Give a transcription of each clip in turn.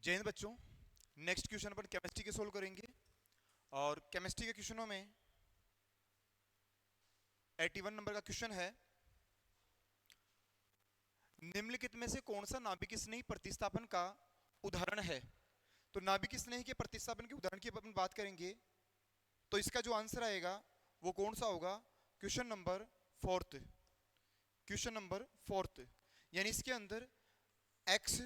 जय हिंद बच्चों। Next question अपन chemistry के सोल्व करेंगे और केमिस्ट्री के क्वेश्चनों में 81 नंबर का क्वेश्चन है, निम्नलिखित में से कौन सा नाभिक स्नेही प्रतिस्थापन का उदाहरण है। तो नाभिक स्नेही के प्रतिस्थापन के उदाहरण की अपन बात करेंगे तो इसका जो आंसर आएगा वो कौन सा होगा, question number fourth. Question number fourth यानी इसके अंदर x,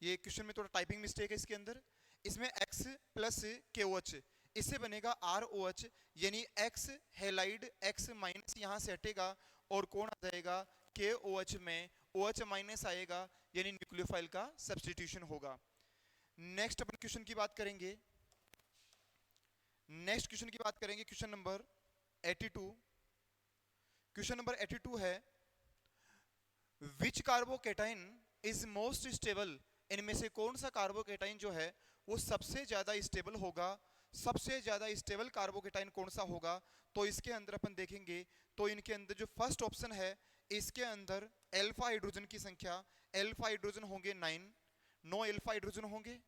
ये क्वेश्चन में थोड़ा टाइपिंग मिस्टेक है इसके अंदर, इसमें x प्लस KOH इससे बनेगा ROH, यानी x हेलाइड x माइनस यहां से हटेगा और कौन आ जाएगा, KOH में OH माइनस आएगा, यानी न्यूक्लियोफाइल का सब्स्टिट्यूशन होगा। नेक्स्ट अपन क्वेश्चन की बात करेंगे, क्वेश्चन नंबर 82। क्वेश्चन नंबर 82 है, विच कार्बोकेटाइन इज मोस्ट स्टेबल। इनमें से कौन सा कार्बोकेटाइन जो है वो सबसे ज्यादा स्टेबल होगा, सबसे ज्यादा स्टेबल कार्बोकेटाइन कौन सा होगा। तो इसके अंदर अपन देखेंगे तो इनके अंदर जो फर्स्ट ऑप्शन है इसके अंदर अल्फा हाइड्रोजन की संख्या, अल्फा हाइड्रोजन होंगे 9, 9 अल्फा हाइड्रोजन होंगे।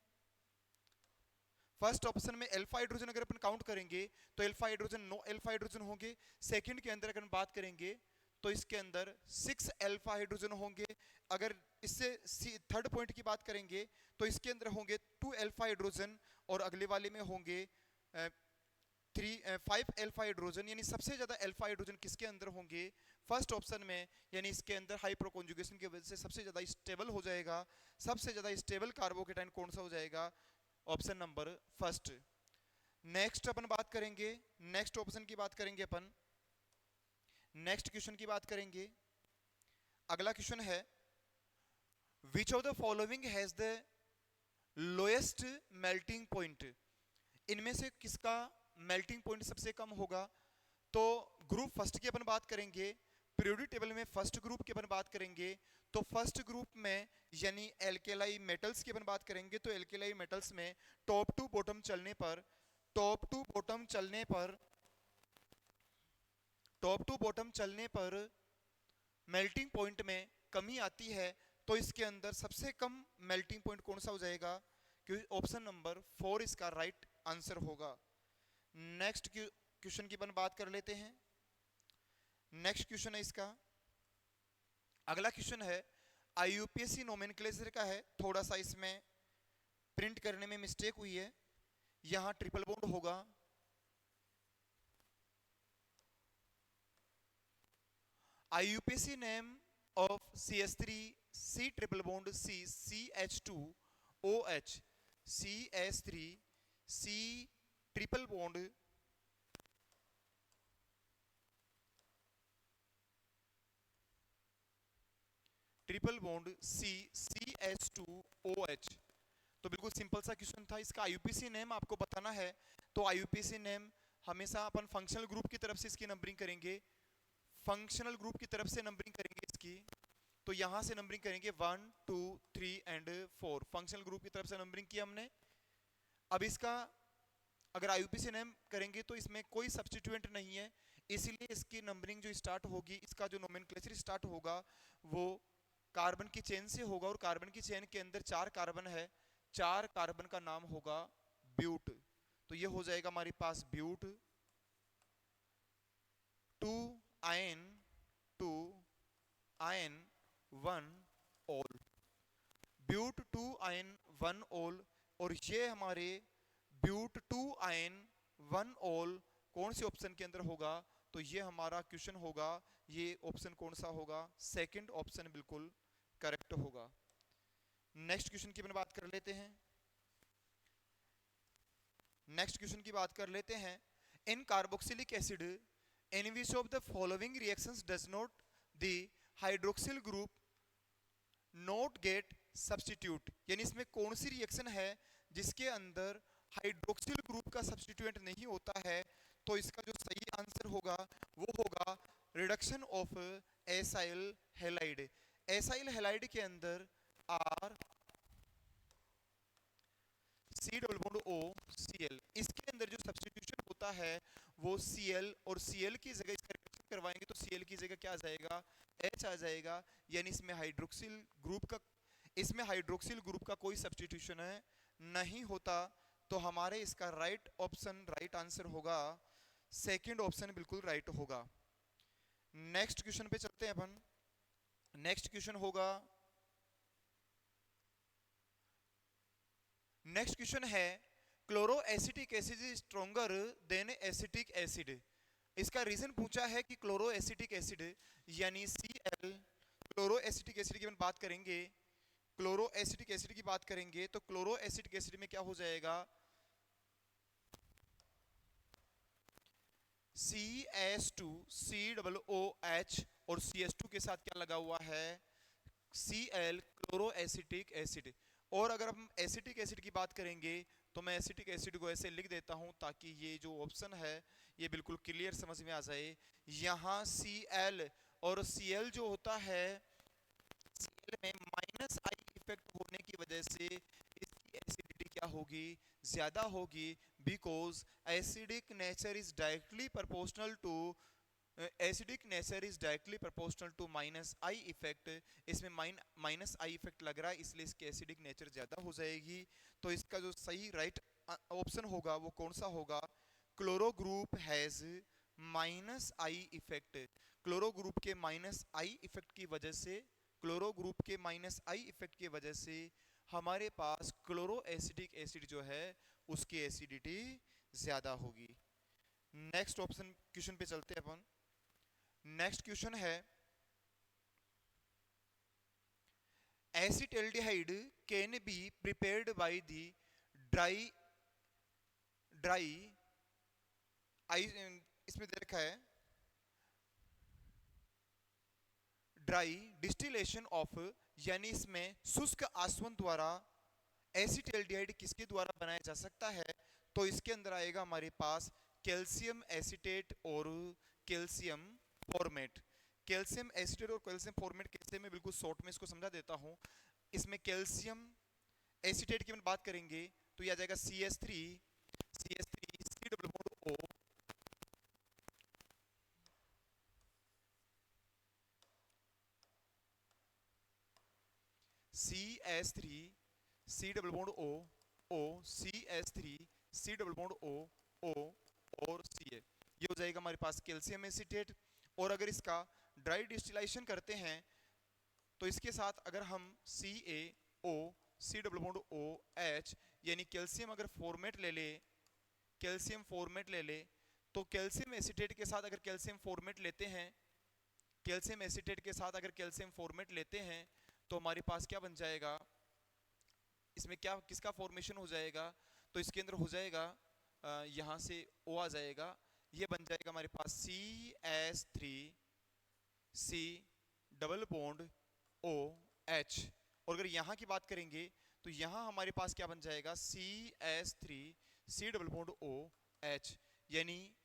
फर्स्ट ऑप्शन में अल्फा हाइड्रोजन अगर अपन काउंट करेंगे तो अल्फा हाइड्रोजन 9 अल्फा हाइड्रोजन होंगे। सेकंड के अंदर अगर बात करेंगे तो इसके अंदर 6 अल्फा हाइड्रोजन होंगे। अगर इससे थर्ड पॉइंट की बात करेंगे तो इसके अंदर होंगे 2 अल्फा हाइड्रोजन और अगले वाले में होंगे 5 अल्फा हाइड्रोजन, यानी सबसे ज्यादा अल्फा हाइड्रोजन किसके अंदर होंगे, फर्स्ट ऑप्शन में। यानी इसके अंदर हाइप्रोकॉन्जुगेशन की वजह से सबसे ज्यादा स्टेबल हो जाएगा, सबसे ज्यादा स्टेबल कार्बोकेटाइन कौन सा हो जाएगा, ऑप्शन नंबर फर्स्ट। नेक्स्ट अपन बात करेंगे, नेक्स्ट ऑप्शन की बात करेंगे अपन, नेक्स्ट क्वेश्चन की बात करेंगे। अगला क्वेश्चन है, विच of the following has the lowest melting point. इनमें से किसका मेल्टिंग पॉइंट सबसे कम होगा। तो ग्रुप फर्स्ट की अपन बात करेंगे, पीरियोडिक टेबल में फर्स्ट ग्रुप की अपन बात करेंगे तो फर्स्ट ग्रुप में यानी एल्केलाई मेटल्स की अपन बात करेंगे तो एल्केलाई मेटल्स में टॉप टू बॉटम चलने पर, टॉप टू बॉटम चलने पर, टॉप टू बॉटम चलने पर मेल्टिंग पॉइंट में कमी आती है। तो इसके अंदर सबसे कम मेल्टिंग पॉइंट कौन सा हो जाएगा, क्योंकि ऑप्शन नंबर 4 इसका राइट आंसर होगा। नेक्स्ट क्वेश्चन की अपन बात कर लेते हैं। नेक्स्ट क्वेश्चन है इसका, अगला क्वेश्चन है IUPAC नोमेनक्लेचर का है, थोड़ा सा इसमें प्रिंट करने में मिस्टेक हुई है, यहां ट्रिपल बॉन्ड होगा। IUPAC name of CH3 C triple bond C CH2OH CH3 C triple bond C CH2OH। तो बिल्कुल सिंपल सा क्वेश्चन था, इसका IUPAC नेम आपको बताना है। तो IUPAC नेम हमेशा अपन फंक्शनल ग्रुप की तरफ से इसकी नंबरिंग करेंगे, फंक्शनल ग्रुप की तरफ से नंबरिंग करेंगे इसकी। तो यहां से नंबरिंग करेंगे 1 2 3 एंड 4, फंक्शनल ग्रुप की तरफ से नंबरिंग की हमने। अब इसका अगर IUPAC नेम करेंगे तो इसमें कोई सब्स्टिट्यूएंट नहीं है, इसीलिए इसकी नंबरिंग जो स्टार्ट होगी, इसका जो नोमेनक्लेचर स्टार्ट होगा वो कार्बन की चेन से होगा और कार्बन की चेन के अंदर 4 कार्बन है, 4 कार्बन का नाम होगा ब्यूट। तो ये हो जाएगा हमारे पास but 2 yne 1 ol, but 2 yne 1 ol. और ये हमारे ब्यूट 2 आयन 1 ऑल कौन से ऑप्शन के अंदर होगा, तो ये हमारा क्वेश्चन होगा, ये ऑप्शन कौन सा होगा, सेकंड ऑप्शन बिल्कुल करेक्ट होगा। नेक्स्ट क्वेश्चन की बात कर लेते हैं, नेक्स्ट क्वेश्चन की बात कर लेते हैं। In carboxylic acid in which of the following reactions does not the hydroxyl group not get substitute. यानी इसमें कौन सी रिएक्शन है जिसके अंदर हाइड्रोक्सिल ग्रुप का सब्स्टिट्यूएंट नहीं होता है। तो इसका जो सही आंसर होगा वो होगा reduction of acyl halide. Acyl halide के अंदर R C double bond O Cl, इसके अंदर जो सब्स्टिट्यूशन होता है वो Cl, और Cl की जगह इसका रिडक्शन करवाएंगे तो Cl की जगह क्या आ जाएगा, H आ जाएगा। यानी इसमें हाइड्रोक्सिल ग्रुप का इसमें हाइड्रोक्सिल ग्रुप का कोई सब्स्टिट्यूशन नहीं होता, तो हमारे इसका राइट ऑप्शन, राइट आंसर होगा सेकंड ऑप्शन, बिल्कुल राइट होगा। नेक्स्ट क्वेश्चन पे चलते हैं अपन। नेक्स्ट क्वेश्चन होगा, नेक्स्ट क्वेश्चन है chloro acetic acid is stronger then acetic acid. इसका रीजन पूछा है कि क्लोरो एसिटिक एसिड यानी Cl, क्लोरो एसिटिक एसिड की बात करेंगे, क्लोरो एसिटिक एसिड की बात करेंगे तो क्लोरो एसिटिक एसिड में क्या हो जाएगा, CH2COOH और CH2 के साथ क्या लगा हुआ है, Cl, क्लोरो एसिटिक एसिड। और अगर हम एसिटिक एसिड की बात करेंगे तो मैं एसिटिक एसिड को ऐसे लिख देता हूं ताकि ये जो ऑप्शन है ये बिल्कुल क्लियर समझ में आ जाए। यहाँ Cl और Cl जो होता है, Cl में माइनस आई इफेक्ट होने की वजह से इसकी एसिडिटी क्या होगी, ज्यादा होगी, because acidic nature is directly proportional to, acidic nature is directly proportional to minus I effect. इसमें माइनस आई इफेक्ट लग रहा है इसलिए इसकी एसिडिक नेचर ज्यादा हो जाएगी। तो इसका जो सही राइट ऑप्शन होगा वो कौन सा होगा, chloro group has minus I effect. Chloro group के माइनस आई इफेक्ट की वजह से, क्लोरो ग्रुप के माइनस आई इफेक्ट की वजह से हमारे पास क्लोरो एसिडिक एसिड जो है उसकी एसिडिटी ज्यादा होगी। नेक्स्ट ऑप्शन क्वेश्चन पे चलते हैं अपन। नेक्स्ट क्वेश्चन है acetaldehyde can be prepared by the dry dry eye, इसमें दे रखा है ड्राई डिस्टिलेशन ऑफ, यानी इसमें शुष्क आसवन द्वारा एसिटाल्डिहाइड किसके द्वारा बनाया जा सकता है, तो इसके अंदर आएगा हमारे पास कैल्शियम एसीटेट और कैल्शियम फॉर्मेट। कैल्शियम एसीटेट और कैल्शियम फॉर्मेट कैसे, मैं बिल्कुल शॉर्ट में इसको समझा देता हूं। इसमें कैल्शियम एसीटेट की बात करेंगे तो यह आ जाएगा CH3 C double bond O, CH3 C double bond O O, CH3 C double bond O O और Ca, ये हो जाएगा हमारे पास कैल्शियम एसीटेट। और अगर इसका ड्राई डिस्टिलेशन करते हैं तो इसके साथ अगर हम CaO C double bond OH यानी कैल्शियम अगर फॉर्मेट ले ले, कैल्शियम फॉर्मेट ले ले, तो कैल्शियम एसीटेट के साथ अगर कैल्शियम फॉर्मेट लेते हैं, कैल्शियम एसीटेट के साथ अगर कैल्शियम फॉर्मेट लेते हैं तो हमारे पास क्या बन जाएगा, इसमें क्या किसका फॉर्मेशन हो जाएगा, तो इसके अंदर हो जाएगा यहाँ से O आ जाएगा, ये बन जाएगा हमारे पास CH3 C double bond OH। और अगर यहाँ की बात करेंगे तो यहाँ हमारे पास क्या बन जाएगा CH3 C double bond OH, यानी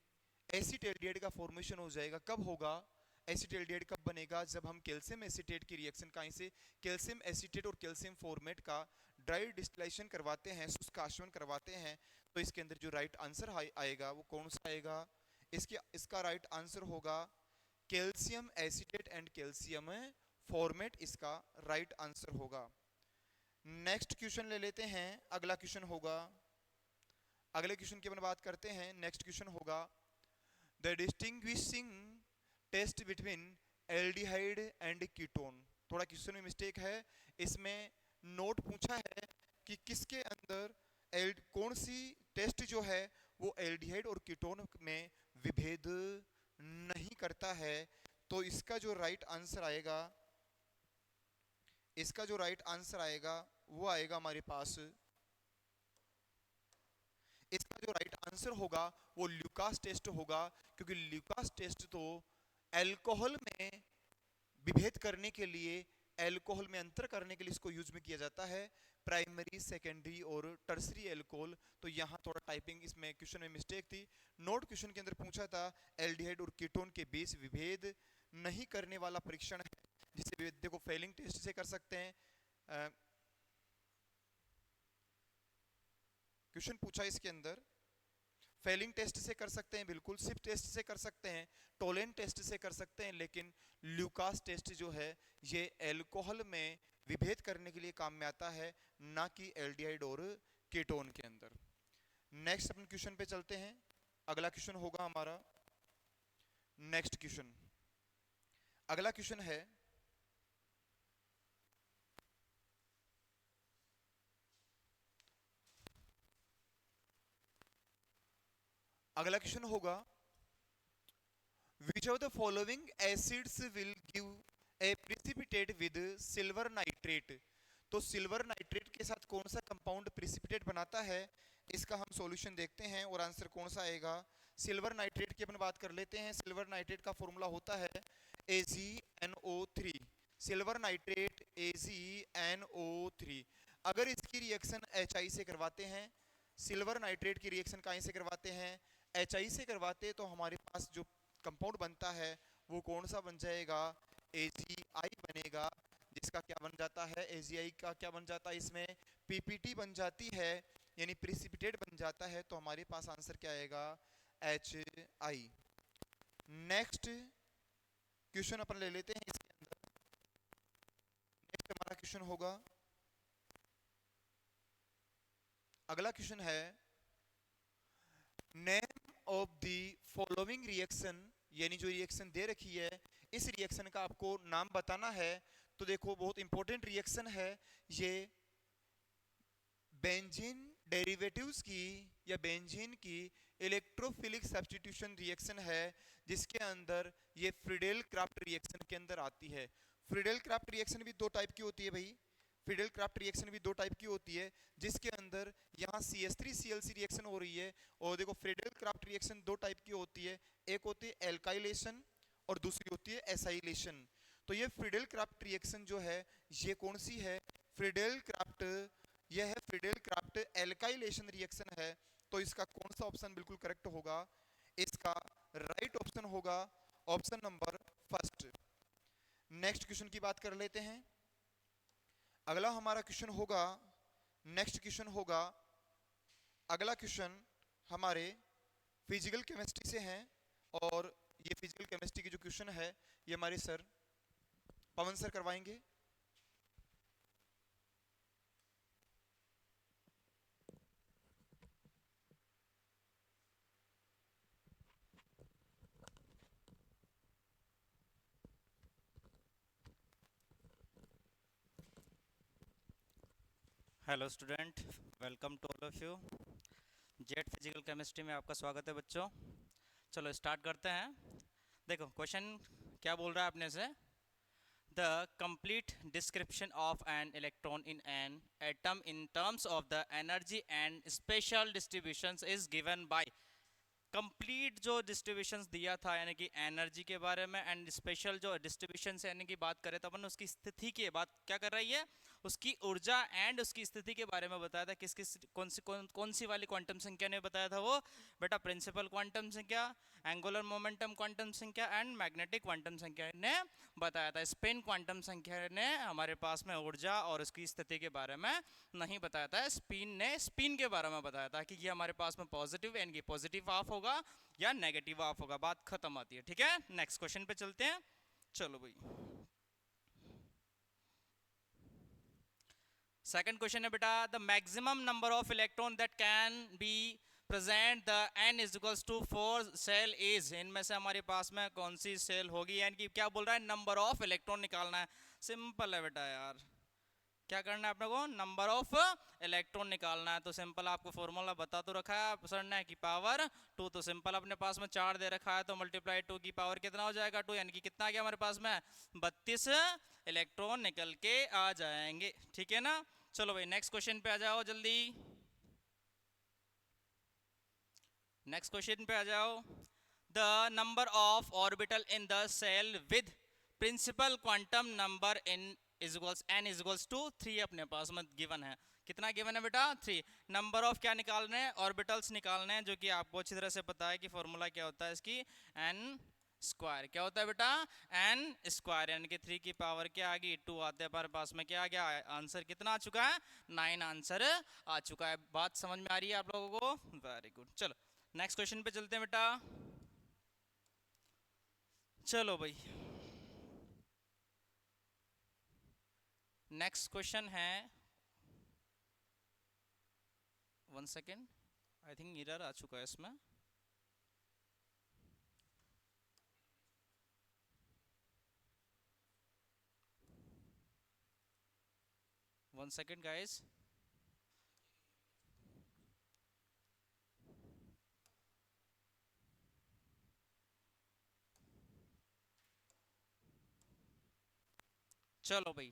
एसिटाल्डिहाइड का फॉर्मेशन हो जाएगा। कब होगा, एसिटाल्डिहाइड कब बनेगा, जब हम कैल्शियम एसीटेट की रिएक्शन कहीं से कैल्शियम एसीटेट और कैल्शियम फॉर्मेट का ड्राई डिस्टिलेशन करवाते हैं, शुष्क आसवन करवाते हैं, तो इसके अंदर जो राइट आंसर आएगा वो कौन सा आएगा, इसका राइट आंसर होगा calcium acetate and calcium formate, इसका राइट आंसर होगा। नेक्स्ट क्वेश्चन ले लेते हैं, अगला क्वेश्चन होगा, अगले क्वेश्चन की अपन बात करते हैं। नेक्स्ट क्वेश्चन होगा the distinguishing test between aldehyde and ketone. थोड़ा क्वेश्चन में मिस्टेक है, इसमें नोट पूछा है कि किसके अंदर कौन सी टेस्ट जो है वो एल्डिहाइड और कीटोन में विभेद नहीं करता है, तो इसका जो राइट आंसर आएगा, इसका जो राइट आंसर आएगा वो आएगा हमारे पास, इसका जो राइट आंसर होगा वो ल्यूकास टेस्ट होगा, क्योंकि ल्यूकास टेस्ट तो अल्कोहल में विभेद करने के लिए, अल्कोहल में अंतर करने के लिए इसको यूज में किया जाता है, प्राइमरी सेकेंडरी और टर्सरी अल्कोहल। तो यहाँ थोड़ा टाइपिंग इसमें क्वेश्चन में मिस्टेक थी। नोट क्वेश्चन के अंदर पूछा था एल्डिहाइड और कीटोन के बीच विभेद नहीं करने वाला परीक्षण है, जिसे देखो फेलिंग टेस्ट से कर सकते हैं। क्वेश्चन पूछा इसके अंदर फेलिंग टेस्ट से कर सकते हैं, बिल्कुल सिप टेस्ट से कर सकते हैं, टोलेन टेस्ट से कर सकते हैं, लेकिन ल्यूकास टेस्ट जो है ये अल्कोहल में विभेद करने के लिए काम में आता है, ना कि एल्डिहाइड और कीटोन के अंदर। नेक्स्ट अपन क्वेश्चन पे चलते हैं। अगला क्वेश्चन होगा हमारा, नेक्स्ट क्वेश्चन, अगला क्वेश्चन है अगला क्वेश्चन होगा, which of the following acids will give a precipitate with silver nitrate? तो सिल्वर नाइट्रेट के साथ कौन सा कंपाउंड प्रिसिपिटेट बनाता है, इसका हम सॉल्यूशन देखते हैं और आंसर कौन सा आएगा। सिल्वर नाइट्रेट की अपन बात कर लेते हैं। सिल्वर नाइट्रेट का फॉर्मूला होता है AgNO3। Silver nitrate AgNO3। अगर इसकी रिएक्शन HI से करवाते हैं, सिल्वर नाइट्रेट की रिएक्शन कहाँ से करवाते हैं, HI से करवाते, तो हमारे पास जो कंपाउंड बनता है वो कौन सा बन जाएगा, AgI बनेगा। जिसका क्या बन जाता है, AgI का क्या बन जाता है, इसमें PPT बन जाती है, यानी प्रिसिपिटेट बन जाता है। तो हमारे पास आंसर क्या आएगा, HI। नेक्स्ट क्वेश्चन अपन ले लेते हैं इसके अंदर। नेक्स्ट हमारा क्वेश्चन होगा, अगला क्वेश्चन है, name of the following reaction, यानी जो रिएक्शन दे रखी है इस रिएक्शन का आपको नाम बताना है। तो देखो बहुत इंपॉर्टेंट रिएक्शन है ये, बेंजीन डेरिवेटिव्स की या बेंजीन की इलेक्ट्रोफिलिक सब्स्टिट्यूशन रिएक्शन है, जिसके अंदर ये फ्रीडेल क्राफ्ट रिएक्शन के अंदर आती है। फ्रीडेल क्राफ्ट रिएक्शन भी दो टाइप की होती है भाई, फ्रीडेल क्राफ्ट रिएक्शन भी दो टाइप की होती है, जिसके अंदर यहाँ CH3Cl रिएक्शन हो रही है। और देखो फ्रीडेल क्राफ्ट रिएक्शन दो टाइप की होती है, एक होती है एल्काइलेशन और दूसरी होती है एसाइलेशन। तो ये फ्रीडेल क्राफ्ट रिएक्शन जो है ये कौन सी है, फ्रीडेल क्राफ्ट, यह है फ्रीडेल क्राफ्ट एल्काइलेशन रिएक्शन है। तो इसका कौन सा ऑप्शन बिल्कुल करेक्ट होगा, इसका राइट ऑप्शन होगा option number first. Next question की बात कर लेते हैं। अगला हमारा क्वेश्चन होगा, नेक्स्ट क्वेश्चन होगा, अगला क्वेश्चन हमारे फिजिकल केमिस्ट्री से हैं। और ये फिजिकल केमिस्ट्री की जो क्वेश्चन है ये हमारे सर पवन सर करवाएंगे। Hello student, welcome to all of you. जेट फिजिकल केमिस्ट्री में आपका स्वागत है बच्चों। चलो स्टार्ट करते हैं। देखो क्वेश्चन क्या बोल रहा है अपने से, the complete description of N electron in an atom in terms of the energy and special distributions is given by. Complete जो डिस्ट्रीब्यूशंस दिया था यानी कि एनर्जी के बारे में एंड स्पेशल जो डिस्ट्रीब्यूशन यानी कि बात करें तो अपन उसकी स्थिति की बात क्या कर रही है, उसकी ऊर्जा एंड उसकी स्थिति के बारे में बताया था। किस किस कौन सी वाली क्वांटम संख्या ने बताया था वो बेटा, प्रिंसिपल क्वांटम संख्या, एंगुलर मोमेंटम क्वांटम संख्या एंड मैग्नेटिक क्वांटम संख्या ने बताया था। स्पिन क्वांटम संख्या ने हमारे पास में ऊर्जा और उसकी स्थिति के बारे में नहीं बताया था। स्पिन ने स्पिन के बारे में बताया था कि ये हमारे पास में पॉजिटिव यानी कि पॉजिटिव हाफ होगा या नेगेटिव हाफ होगा। बात खत्म आती है, ठीक है। नेक्स्ट क्वेश्चन पे चलते हैं। चलो भाई, सेकंड क्वेश्चन है बेटा, the maximum number of electron that can be present the n is equals to 4 shell is. इनमें से हमारे पास में कौन सी सेल होगी, यानी कि क्या बोल रहा है, नंबर ऑफ इलेक्ट्रॉन निकालना है। सिंपल है बेटा यार, क्या करना है अपने को, नंबर ऑफ इलेक्ट्रॉन निकालना है। तो सिंपल आपको फॉर्मूला बता तो रखा है सर ने कि पावर 2, तो सिंपल अपने पास में 4 दे रखा है तो मल्टीप्लाई 2 की पावर कितना हो जाएगा 2, यानी कि कितना आ गया हमारे पास में 32 इलेक्ट्रॉन निकल के आ जाएंगे, ठीक है ना। चलो भाई नेक्स्ट क्वेश्चन पे आ जाओ जल्दी, नेक्स्ट क्वेश्चन पे आ जाओ। The number of orbital in the shell with principal quantum number n is equals n is equals to 3 अपने पास में गिवन है। कितना गिवन है बेटा, 3। नंबर ऑफ क्या निकालने हैं, ऑर्बिटल्स निकालने हैं, जो कि आपको अच्छी तरह से पता है कि फॉर्मूला क्या होता है इसकी, n स्क्वायर। क्या होता है बेटा, n स्क्वायर, यानी कि 3 की पावर क्या आ गई 2 आते हैं हमारे पास में, क्या आ गया आंसर कितना आ चुका है 9 आंसर आ चुका है। बात समझ में आ रही है आप लोगों को, वेरी गुड। चलो नेक्स्ट क्वेश्चन पे चलते हैं बेटा। चलो भाई नेक्स्ट क्वेश्चन है, 1 सेकेंड, आई थिंक एरर आ चुका है इसमें। 1 सेकेंड गाइस। चलो भाई,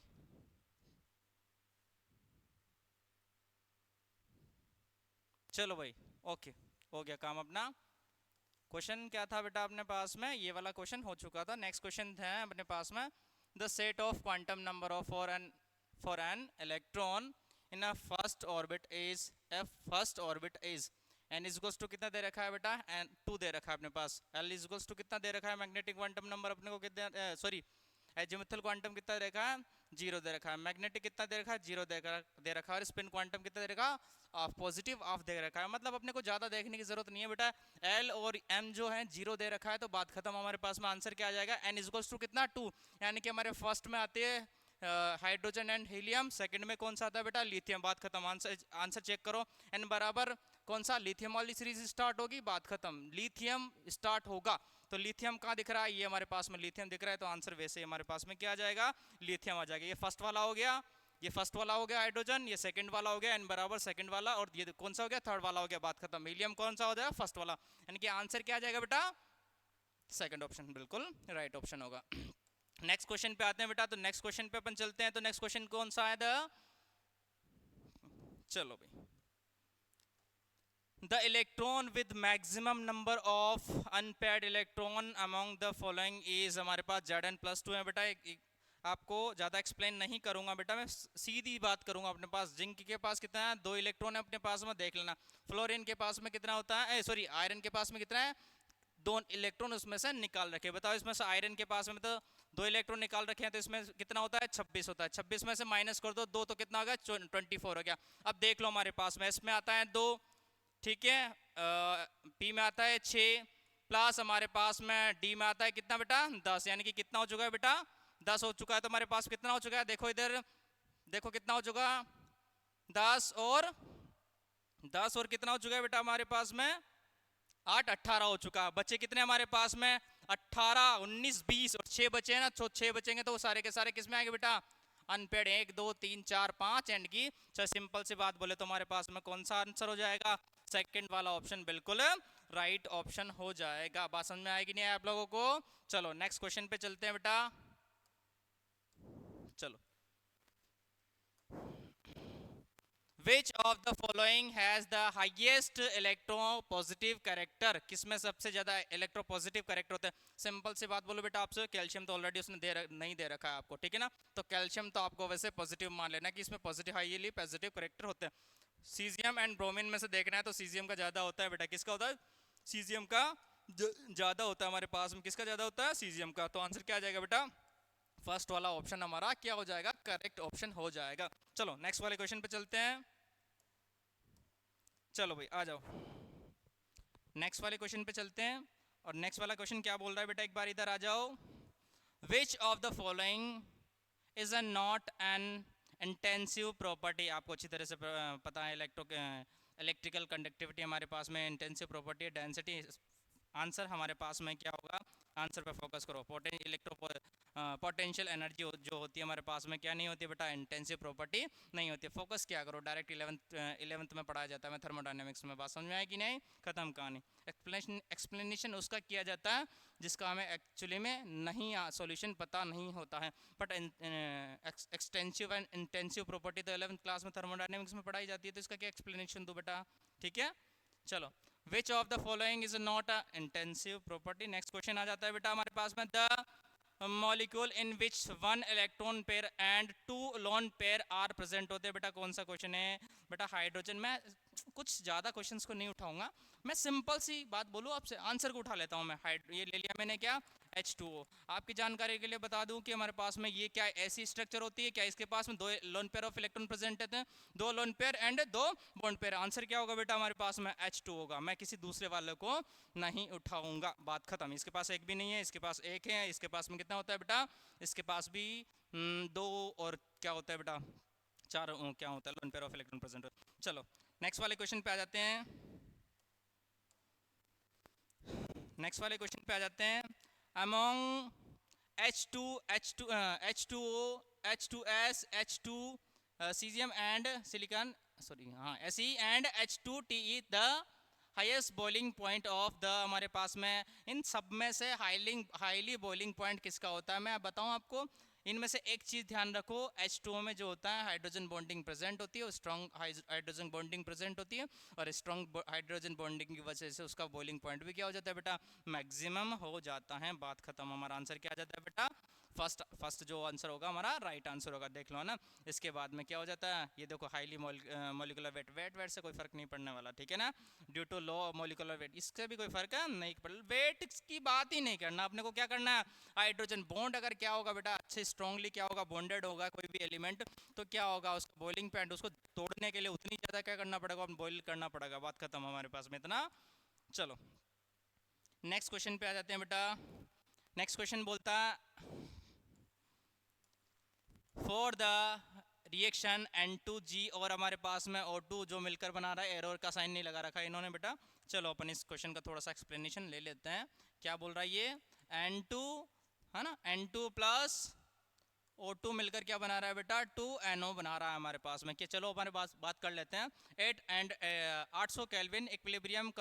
चलो भाई, ओके, हो गया काम अपना। क्वेश्चन क्या था बेटा अपने पास में, ये वाला क्वेश्चन हो चुका था। नेक्स्ट क्वेश्चन है अपने पास में, the set of quantum number of for an electron in a first orbit is if first orbit is n is equals to कितना दे रखा है बेटा, एन 2 दे रखा है अपने पास। एल इज इक्वल्स टू कितना दे रखा है, मैग्नेटिक क्वांटम नंबर अपने को कितना, सॉरी एजिमुथल क्वांटम कितना दे रखा है, 0 दे रखा है। मैग्नेटिक कितना दे रखा है, 0 दे रखा है। और स्पिन क्वांटम कितना दे रखा है, ऑफ पॉजिटिव ऑफ दे रखा है। मतलब अपने को ज्यादा देखने की जरूरत नहीं है बेटा, एल और एम जो है 0 दे रखा है तो बात खत्म। हमारे पास में आंसर क्या आ जाएगा, एन इज इक्वल्स टू कितना 2, यानी कि हमारे फर्स्ट में आते हैं हाइड्रोजन एंड हीलियम, सेकंड में कौन सा आता है बेटा, लिथियम। बात खत्म, आंसर चेक करो, एन बराबर कौन सा, लिथियम वाली सीरीज स्टार्ट होगी, बात खत्म, लिथियम स्टार्ट होगा। तो लिथियम कहाँ दिख रहा है, ये हमारे पास में लिथियम दिख रहा है, तो आंसर वैसे ही हमारे पास में क्या आ जाएगा, लिथियम आ जाएगा। ये फर्स्ट वाला हो गया, ये फर्स्ट वाला हो गया हाइड्रोजन, ये सेकंड वाला हो गया, एन बराबर सेकंड वाला, और ये कौन सा हो गया, थर्ड वाला हो गया, बात खत्म। हीलियम कौन सा हो जाएगा, फर्स्ट वाला, यानी कि आंसर क्या आ जाएगा बेटा, सेकंड ऑप्शन बिल्कुल राइट ऑप्शन होगा। नेक्स्ट क्वेश्चन पे आते हैं बेटा, तो नेक्स्ट क्वेश्चन पे अपन चलते हैं। तो नेक्स्ट क्वेश्चन कौन सा है, चलो भाई, the electron with maximum number of unpaired electron among the following is, हमारे पास Zn+2 है बेटा। आपको ज्यादा एक्सप्लेन नहीं करूंगा बेटा, मैं सीधी बात करूंगा। अपने पास जिंक के पास कितना है, 2 इलेक्ट्रॉन है अपने पास में, देख लेना। फ्लोरीन के पास में कितना होता है, सॉरी आयरन के पास में कितना है, 2 इलेक्ट्रॉन उसमें से निकाल रखे। बताओ इसमें से आयरन के पास में तो 2 इलेक्ट्रॉन निकाल रखे हैं, तो इसमें कितना होता है, 26 होता है। 26 में से माइनस कर दो 2, तो कितना हो गया, 24 हो गया। अब देख लो हमारे पास में इसमें आता है 2, ठीक है, पी में आता है 6, प्लस हमारे पास में डी में आता है कितना बेटा, 10, यानी कि कितना हो चुका है बेटा, 10 हो चुका है। तो हमारे पास कितना हो चुका है, देखो इधर, देखो कितना हो चुका, 10 और 10 और कितना हो चुका है बेटा हमारे पास में, 8, 18 हो चुका। बच्चे कितने हमारे पास में, 18, 19, 20 और 6 बचे हैं ना, तो 6 बचेंगे तो वो सारे के सारे किस में आएंगे बेटा, अनपेड। 1 2 3 4 5 एंड की। चलो सिंपल सी बात बोले तो हमारे पास में कौन सा आंसर हो जाएगा, सेकंड वाला ऑप्शन बिल्कुल राइट ऑप्शन हो जाएगा। बात समझ में आएगी नहीं आप लोगों को। चलो नेक्स्ट क्वेश्चन पे चलते हैं बेटा, चलो। Which of the following has the highest electropositive character, किसमें सबसे ज्यादा इलेक्ट्रोपॉजिटिव कैरेक्टर होता है। सिंपल सी बात बोलो बेटा आपसे, कैल्शियम तो ऑलरेडी उसने नहीं दे रखा है आपको, ठीक है ना। तो कैल्शियम तो आपको वैसे पॉजिटिव मान लेना कि इसमें पॉजिटिव हाईली पॉजिटिव कैरेक्टर होते हैं। सीजियम एंड ब्रोमीन में से देखना है तो सीजियम का ज्यादा होता है बेटा, किसका होता है, सीजियम का ज्यादा होता है हमारे पास में। किसका ज्यादा होता है, सीजियम का। तो आंसर क्या आ जाएगा बेटा, फर्स्ट वाला ऑप्शन हमारा क्या हो जाएगा, करेक्ट ऑप्शन हो जाएगा। चलो नेक्स्ट वाले क्वेश्चन पे चलते हैं, चलो भाई आ जाओ, नेक्स्ट वाले क्वेश्चन पे चलते हैं। और नेक्स्ट वाला क्वेश्चन क्या बोल रहा है बेटा, एक बार इधर आ जाओ। विच of the following is a not an intensive property, आपको अच्छी तरह से पता है, इलेक्ट्रिकल कंडक्टिविटी हमारे पास में इंटेंसिव प्रॉपर्टी है, डेंसिटी। आंसर हमारे पास में क्या होगा, आंसर पे फोकस करो। पोटेंशियल एनर्जी जो होती है हमारे पास में क्या नहीं होती बेटा, इंटेंसिव प्रॉपर्टी नहीं होती। फोकस क्या करो, डायरेक्ट 11th में पढ़ाया जाता है थर्मोडायनेमिक्स में। बात समझ में आए कि नहीं, खत्म कहानी। एक्सप्लेनेशन उसका किया जाता है जिसका हमें एक्चुअली में नहीं सॉल्यूशन पता नहीं होता है। But extensive and intensive property तो 11th क्लास में थर्मोडायनेमिक्स में पढ़ाई जाती है, तो इसका क्या एक्सप्लेनेशन दूं बेटा, ठीक है। चलो, which of the following is not a intensive property। Next question आ जाता है बेटा हमारे पास में, the molecule in which 1 electron pair and 2 lone pair are present होते हैं। बेटा कौन सा क्वेश्चन है बेटा, हाइड्रोजन। मैं कुछ ज़्यादा क्वेश्चंस को नहीं उठाऊंगा, मैं सिंपल सी बात बोलूँ आपसे, आंसर को उठा लेता हूँ मैं। ये ले लिया मैंने क्या, H2O। आपकी जानकारी के लिए बता दूं कि हमारे पास में ये क्या ऐसी स्ट्रक्चर होती है, क्या इसके पास में 2 lone pair of electron present होते हैं, 2 lone pair and 2 bond pair. Answer क्या होगा बेटा हमारे पास में, H2 होगा। मैं किसी दूसरे वाले को नहीं उठाऊंगा, बात खत्म। इसके पास एक भी नहीं है, इसके पास एक है, इसके पास में कितना होता है बेटा, इसके पास भी दो और क्या होता है बेटा, चार क्या होता है, lone pair of electron present. चलो नेक्स्ट वाले क्वेश्चन पे आ जाते हैं। नेक्स्ट वाले क्वेश्चन पे आ जाते हैं। Among H2 H2 H2O H2S H2 cesium and silicon, sorry हाँ Se and H2Te the highest boiling point of the, हमारे पास में इन सब में से हाईली बॉइलिंग पॉइंट किसका होता है, मैं बताऊं आपको। इनमें से एक चीज ध्यान रखो, H2O में जो होता है हाइड्रोजन बॉन्डिंग प्रेजेंट होती है, स्ट्रॉन्ग हाइड्रोजन बॉन्डिंग प्रेजेंट होती है, और स्ट्रॉन्ग हाइड्रोजन बॉन्डिंग की वजह से उसका बॉइलिंग पॉइंट भी क्या हो जाता है बेटा, मैक्सिमम हो जाता है। बात खत्म। हमारा आंसर क्या आ जाता है बेटा, फर्स्ट जो आंसर होगा हमारा राइट आंसर होगा, देख लो ना। इसके बाद में क्या हो जाता है, ये देखो हाईली मॉलिक्यूलर वेट से कोई फर्क नहीं पड़ने वाला, ठीक है ना, due to low molecular weight, इससे भी कोई फर्क नहीं पड़ेगा। वेट की बात ही नहीं करना अपने को, क्या करना है, हाइड्रोजन बॉन्ड अगर क्या होगा बेटा, अच्छे स्ट्रांगली क्या होगा, बॉन्डेड होगा कोई भी एलिमेंट, तो क्या होगा, उसका बॉइलिंग पॉइंट, उसको तोड़ने के लिए उतनी ज़्यादा क्या करना पड़ेगा, बॉइल करना पड़ेगा। बात खत्म हमारे पास में इतना। चलो नेक्स्ट क्वेश्चन पे आ जाते हैं बेटा। नेक्स्ट क्वेश्चन बोलता है फॉर द रिएक्शन N2G और हमारे पास में O2 जो मिलकर बना रहा है, एरर का साइन नहीं लगा रखा है इन्होंने बेटा। चलो अपन इस क्वेश्चन का थोड़ा सा एक्सप्लेनेशन ले लेते हैं। क्या बोल रहा है ये, N2 है ना, N2 प्लस O2 मिलकर क्या बना रहा है बेटा, 2NO बना रहा है हमारे पास में। कि चलो हमारे पास बात कर लेते हैं। 800 केल्विन इक्विलिब्रियम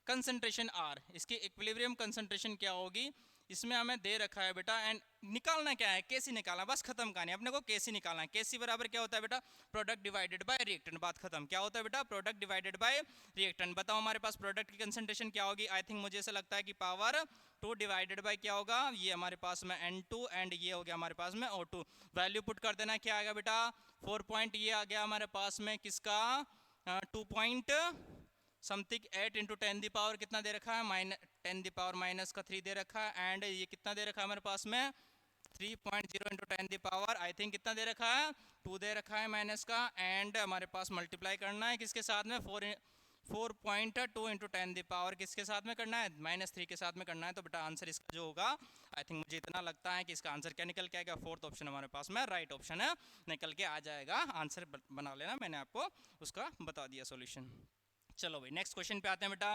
कंसंट्रेशन R, इसकी इक्विलिब्रियम कंसंट्रेशन क्या होगी, इसमें हमें दे रखा है बेटा। एंड निकालना क्या है, केसी निकालना, बस खत्म कहानी, अपने को केसी निकालना है। केसी बराबर क्या होता है बेटा, प्रोडक्ट डिवाइडेड बाय रिएक्टेंट। बात खत्म। क्या होता है बेटा, प्रोडक्ट डिवाइडेड बाय रिएक्टेंट। बताओ हमारे पास प्रोडक्ट की कंसंट्रेशन क्या होगी, आई थिंक मुझे ऐसा लगता है कि पावर 2 डिवाइडेड बाय क्या होगा, ये हमारे पास में N2 एंड ये हो गया हमारे पास में O2। वैल्यू पुट कर देना, क्या आएगा बेटा 4 पॉइंट, ये आ गया हमारे पास में किसका 2 point something 8 into 10 the power कितना दे रखा है, 10 दी पावर माइनस का 3 दे रखा है। एंड ये कितना दे रखा है हमारे पास में 3.0 into 10 the power I think कितना दे रखा है 2 दे रखा है माइनस का। एंड हमारे पास मल्टीप्लाई करना है किसके साथ में, 4.2 इंटू 10 दी पावर किसके साथ में करना है, -3 के साथ में करना है। तो बेटा आंसर इसका जो होगा, आई थिंक मुझे इतना लगता है कि इसका आंसर क्या निकल के आएगा, फोर्थ ऑप्शन हमारे पास में राइट ऑप्शन है, निकल के आ जाएगा। आंसर बना लेना, मैंने आपको उसका बता दिया सॉल्यूशन। चलो भाई नेक्स्ट क्वेश्चन पे आते हैं बेटा।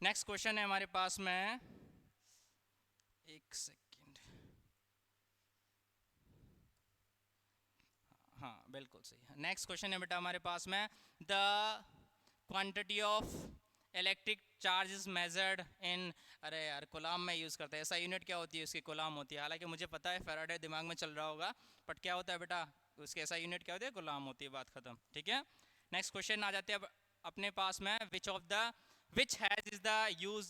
नेक्स्ट क्वेश्चन है हमारे पास में, एक सेकेंड, हाँ बिल्कुल सही। नेक्स्ट क्वेश्चन है बेटा हमारे पास में, the quantity of electric charge is measured in, अरे यार कोलाम में यूज़ करते हैं, ऐसा यूनिट क्या होती है, उसकी कोलाम होती है। हालांकि मुझे पता है फैराडे दिमाग में चल रहा होगा, बट क्या होता है बेटा, उसके ऐसा यूनिट क्या होती है, कोलाम होती है। बात खत्म, ठीक है। नेक्स्ट क्वेश्चन आ जाते हैं अपने पास में, which has is the use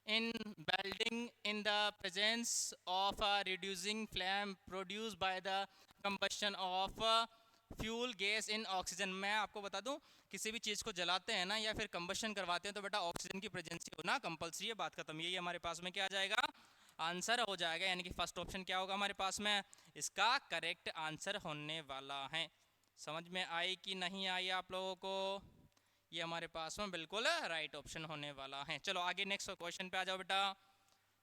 in welding in the presence of a reducing flame produced by the combustion of fuel gas in oxygen. मैं आपको बता दूं, किसी भी चीज़ को जलाते हैं ना या फिर कंबशन करवाते हैं तो बेटा ऑक्सीजन की प्रेजेंसी होना कंपलसरी है। बात खत्म। यही हमारे पास में क्या आ जाएगा, आंसर हो जाएगा, यानी कि फर्स्ट ऑप्शन क्या होगा हमारे पास में, इसका करेक्ट आंसर होने वाला है। समझ में आई कि नहीं आई आप लोगों को, ये हमारे पास में बिल्कुल राइट ऑप्शन होने वाला है। चलो आगे नेक्स्ट क्वेश्चन पे आ जाओ बेटा।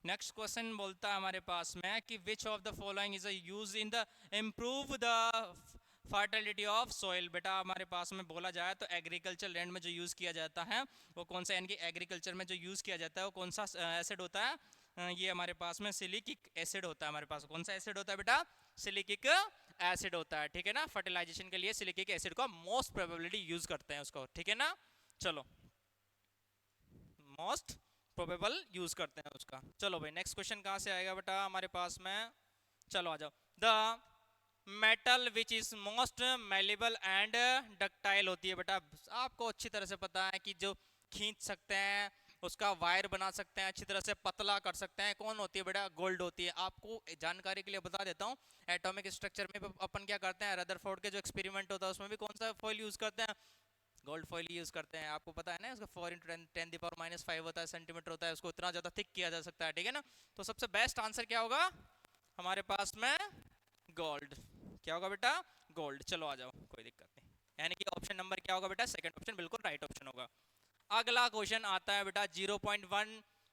नेक्स्ट क्वेश्चन बोलता है हमारे पास में कि विच of the following is use in the improve the fertility of soil. बेटा हमारे पास में बोला जाए तो एग्रीकल्चर लैंड में जो यूज़ किया जाता है वो कौन सा, यानी कि एग्रीकल्चर में जो यूज़ किया जाता है वो कौन सा एसिड होता है, ये हमारे पास में सिलिकिक एसिड होता है। हमारे पास कौन सा एसिड होता है बेटा, सिलिकिक एसिड होता है, ठीक है ना। फर्टिलाइजेशन के लिए सिलिकिक एसिड को मोस्ट प्रोबेबिलिटी यूज करते हैं उसको, ठीक है ना। चलो मोस्ट प्रोबेबल यूज करते हैं उसका। चलो भाई नेक्स्ट क्वेश्चन कहाँ से आएगा बेटा हमारे पास में, चलो आ जाओ। The metal which is most malleable and ductile होती है बेटा, आपको अच्छी तरह से पता है कि जो खींच सकते हैं, उसका वायर बना सकते हैं, अच्छी तरह से पतला कर सकते हैं, कौन होती है बेटा, गोल्ड होती है। आपको जानकारी के लिए बता देता हूँ, एटॉमिक स्ट्रक्चर में अपन क्या करते हैं, रदरफोर्ड के जो एक्सपेरिमेंट होता है उसमें भी कौन सा फॉइल यूज करते हैं, गोल्ड फॉइल यूज करते हैं। आपको पता है ना, उसका 4 × 10⁻⁵ होता है, सेंटीमीटर होता है, उसको इतना ज्यादा थिक किया जा सकता है, ठीक है ना। तो सबसे बेस्ट आंसर क्या होगा हमारे पास में, गोल्ड। क्या होगा बेटा, गोल्ड। चलो आ जाओ, कोई दिक्कत नहीं, यानी कि ऑप्शन नंबर क्या होगा बेटा, सेकंड ऑप्शन बिल्कुल राइट ऑप्शन होगा। अगला क्वेश्चन आता है बेटा, 0.1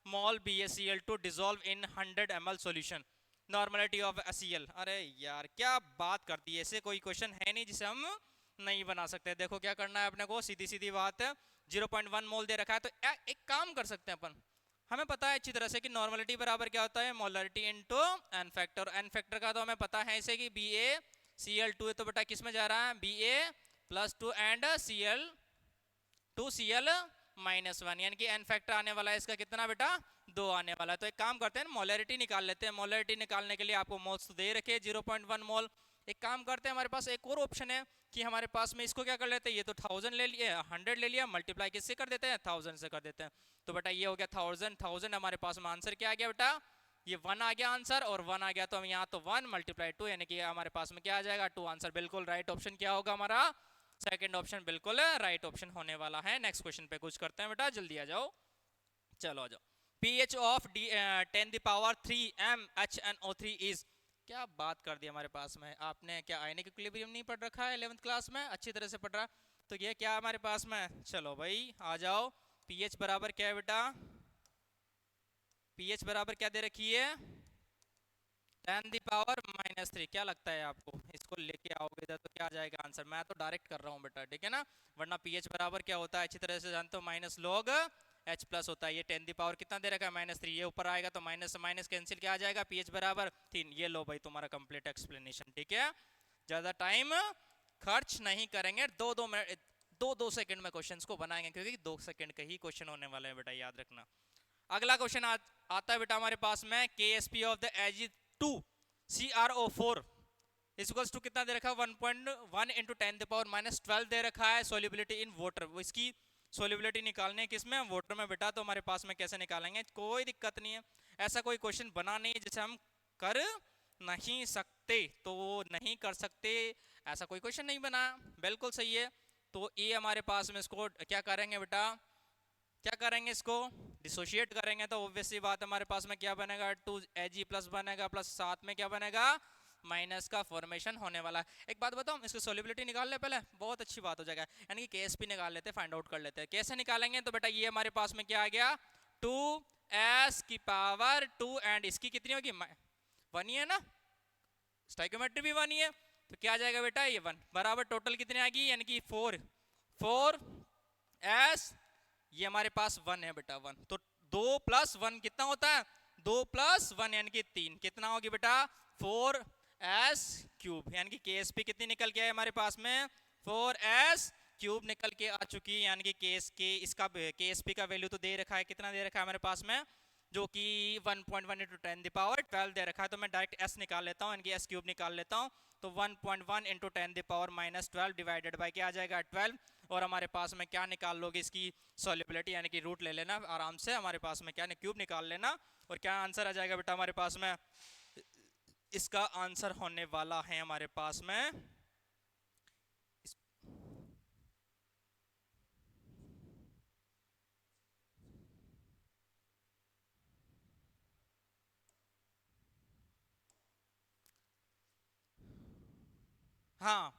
मोल BaCl2 dissolve in 100 ml solution. Normality of Cl। अरे यार क्या बात करती है, ऐसे कोई क्वेश्चन है नहीं जिसे हम नहीं बना सकते। देखो क्या करना है अपने को, सीधी सीधी बात है, 0.1 मोल दे रखा है तो एक काम कर सकते हैं अपन, हमें पता है अच्छी तरह से कि नॉर्मलिटी बराबर क्या होता है, molarity into n factor. N factor का तो हमें पता है इसे कि BaCl2 है, तो बेटा किस में जा रहा है, Ba+2 एंड Cl2Cl-1, यानी कि एन फैक्टर आने वाला है इसका कितना बेटा, 2 आने वाला है। तो एक काम करते हैं, मोलरिटी निकाल लेते हैं। मोलरिटी निकालने के लिए आपको मोल्स तो दे रखे 0.1 मोल। एक काम करते हैं, हमारे पास एक और ऑप्शन है कि हमारे पास में इसको क्या कर लेते हैं, ये तो 1000 ले लिए, 100 ले लिया, मल्टीप्लाई किससे कर देते हैं, 1000 से कर देते हैं। तो बेटा ये हो गया 1000 हमारे पास में आंसर क्या आ गया बेटा, ये 1 आ गया आंसर, और 1 आ गया तो हम यहाँ तो 1 × 2 यानी कि हमारे पास में क्या आ जाएगा, 2 आंसर। बिल्कुल राइट ऑप्शन क्या होगा हमारा, सेकंड ऑप्शन बिल्कुल राइट ऑप्शन होने वाला है। नेक्स्ट क्वेश्चन पे कुछ करते हैं बेटा, जल्दी आ जाओ, चलो आ जाओ। pH ऑफ 10⁻³ MHNO3 इज, क्या बात कर दी हमारे पास में, आपने क्या आयनिक इक्विलिब्रियम नहीं पढ़ रखा है 11th क्लास में, अच्छी तरह से पढ़ रहा, तो ये क्या हमारे पास में, चलो भाई आ जाओ। pH बराबर क्या है बेटा, pH बराबर क्या दे रखी है, 10⁻⁻3। क्या लगता है आपको, इसको लेके आओगे इधर तो क्या आ जाएगा आंसर, मैं तो डायरेक्ट कर रहा हूँ बेटा, ठीक है ना, वरना pH बराबर क्या होता है अच्छी तरह से जानते हो, -log H+ होता है। ये 10 कितना दे रखा है, -3, ये ऊपर आएगा तो माइनस से माइनस कैंसिल, क्या आ जाएगा, pH बराबर 3। ये लो भाई तुम्हारा कंप्लीट एक्सप्लेनेशन, ठीक है, ज्यादा टाइम खर्च नहीं करेंगे, 2-2 मिनट 2-2 सेकंड में क्वेश्चंस को बनाएंगे, क्योंकि 2 सेकंड का ही क्वेश्चन होने वाला है बेटा, याद रखना। अगला क्वेश्चन आता है बेटा हमारे पास में, KSP of the Ag2CrO4 equals to कितना दे रखा है, 1.1 × 10⁻⁻12 दे रखा है। सोल्युबिलिटी इन वाटर, इसकी सोल्युबिलिटी निकालने किसमें, वाटर में बेटा, तो हमारे पास में कैसे निकालेंगे, कोई दिक्कत नहीं है, ऐसा कोई क्वेश्चन बना नहीं जिसे हम कर नहीं सकते, तो नहीं कर सकते, ऐसा कोई क्वेश्चन नहीं बना, बिल्कुल सही है। तो ये हमारे पास में इसको क्या करेंगे बेटा, क्या करेंगे, इसको डिसोशिएट करेंगे, तो ऑब्वियसली बात हमारे पास में क्या बनेगा, 2Ag+ बनेगा, प्लस साथ में क्या बनेगा, माइनस का फॉर्मेशन होने वाला है। एक बात बताऊं, इसकी सोल्युबिलिटी निकाल ले पहले, बहुत अच्छी बात हो जाएगा, यानी कि KSP निकाल लेते हैं, फाइंड आउट कर लेते हैं। कैसे निकालेंगे, तो बेटा ये हमारे पास में क्या आ गया, 2s⁻², एंड इसकी कितनी होगी, 1 ही है ना, स्टोइकियोमेट्री भी 1 ही है, तो क्या आ जाएगा बेटा, ये 1 बराबर टोटल कितने आ गई, यानी कि 4s, ये हमारे पास 1 है बेटा, 1, तो 2 + 1 कितना होता है, 2 + 1 यानी कि 3, कितना होगी बेटा, 4s³ यानी कि KSP कितनी निकल के आए हमारे पास में, 4s³ निकल के आ चुकी है, यानी कि इसका KSP का वैल्यू तो दे रखा है, कितना दे रखा है हमारे पास में, जो कि 1.1 × 10⁻12 दे रखा है, तो मैं डायरेक्ट s निकाल लेता हूँ, यानी कि s³ निकाल लेता हूँ, तो 1.1 × 10⁻12 डिवाइडेड बाय क्या आ जाएगा, 12, और हमारे पास में क्या निकाल लोगे, इसकी सॉल्युबिलिटी यानी कि रूट ले लेना आराम से, हमारे पास में क्या क्यूब निकाल लेना, और क्या आंसर आ जाएगा बेटा हमारे पास में, इसका आंसर होने वाला है हमारे पास में हाँ,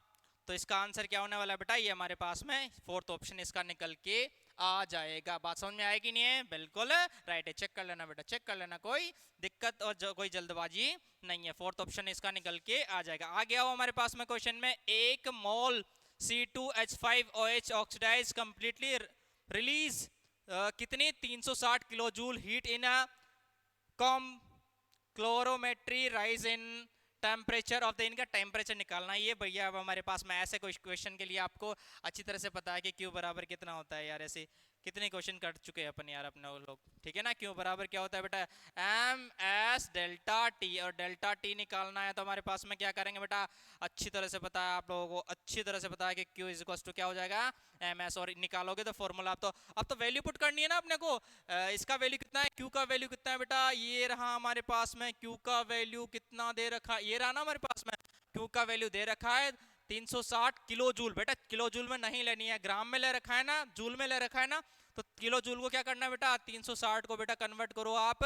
तो इसका आंसर क्या होने वाला है बेटा, ये हमारे पास में 4th ऑप्शन इसका निकल के आ जाएगा। बात समझ में आएगी, नहीं है, बिल्कुल राइट है, चेक कर लेना बेटा, चेक कर लेना, कोई दिक्कत और कोई जल्दबाजी नहीं है, 4th ऑप्शन इसका निकल के आ जाएगा। आ गया हो हमारे पास में क्वेश्चन में, 1 मोल C2H5OH ऑक्सीडाइज कंप्लीटली रिलीज कितनी 360 किलो जूल हीट इन कॉम calorimetry rise in temperature of the, इनका टेम्परेचर निकालना है। ये भैया अब हमारे पास में ऐसे कोई क्वेश्चन के लिए आपको अच्छी तरह से पता है कि Q बराबर कितना होता है यार, ऐसे कितने क्वेश्चन कर चुके हैं अपन यार अपने लोग, ठीक है ना। Q बराबर क्या होता है बेटा, MS ΔT, और ΔT निकालना है तो हमारे पास में क्या करेंगे बेटा, अच्छी तरह से पता है आप लोगों को, अच्छी तरह से पता है कि Q = क्या हो जाएगा, MS, और निकालोगे तो फॉर्मूला अब तो वैल्यू पुट करनी है ना अपने को, इसका वैल्यू कितना है, Q का वैल्यू कितना है बेटा, ये रहा हमारे पास में, Q का वैल्यू कितना दे रखा, ये रहा ना हमारे पास में, Q का वैल्यू दे रखा है 360 किलो जूल, बेटा किलो जूल में नहीं लेनी है, ग्राम में ले रखा है ना, जूल में ले रखा है ना, तो किलो जूल को क्या करना है बेटा, 360 को बेटा कन्वर्ट करो आप,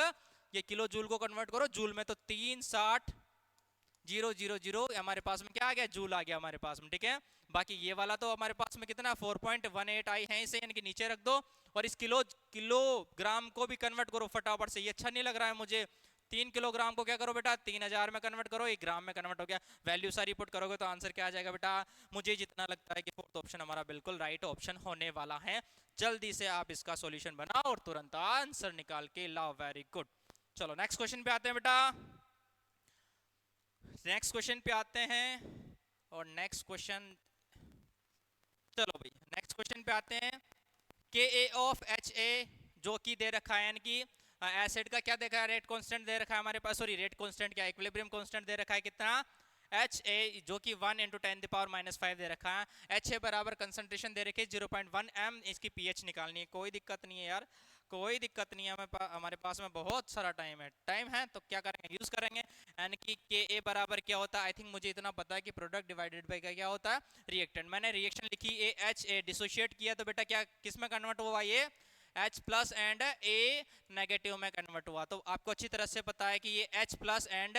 ये किलो जूल को कन्वर्ट करो जूल में, तो 360,000 हमारे पास में क्या आ गया, जूल आ गया हमारे पास में, ठीक है। बाकी ये वाला तो हमारे पास में कितना 4.18 आई है, इसे यानी कि नीचे रख दो, और इस किलोग्राम को भी कन्वर्ट करो फटाफट से, ये अच्छा नहीं लग रहा है मुझे, 3 किलोग्राम को क्या करो बेटा 3000 में कन्वर्ट करो, 1 ग्राम में कन्वर्ट हो गया, वैल्यू सारी पुट करोगे तो आंसर क्या आ जाएगा बेटा, मुझे जितना लगता है कि फोर्थ ऑप्शन हमारा बिल्कुल राइट ऑप्शन होने वाला है। जल्दी से आप इसका सॉल्यूशन बनाओ और तुरंत आंसर निकाल के लाओ। Very good. चलो नेक्स्ट क्वेश्चन पे आते हैं बेटा, नेक्स्ट क्वेश्चन पे आते हैं। और नेक्स्ट क्वेश्चन, चलो भाई नेक्स्ट क्वेश्चन पे आते हैं। के ए ऑफ एच ए जो कि दे रखा है, यानी कि एसिड का क्या देखा है, रेट कांस्टेंट दे रखा है हमारे पास, सॉरी रेट कांस्टेंट क्या, इक्विलिब्रियम कांस्टेंट दे रखा है कितना, एच ए जो कि 1 × 10⁻⁻5 दे रखा है। एच ए बराबर कंसंट्रेशन दे रखी है 0.1 m, इसकी पीएच निकालनी है। कोई दिक्कत नहीं है यार, कोई दिक्कत नहीं है, हमारे पास में बहुत सारा टाइम है तो क्या करेंगे, यूज करेंगे। यानी कि के ए बराबर क्या होता है, आई थिंक मुझे इतना पता है कि प्रोडक्ट डिवाइडेड बाय क्या होता है, रिएक्टेंट। मैंने रिएक्शन लिखी ए एच ए, डिसोशिएट किया तो बेटा क्या किस में कन्वर्ट हुआ, ये H plus and A negative में कन्वर्ट हुआ। तो आपको अच्छी तरह से पता है कि ये H प्लस एंड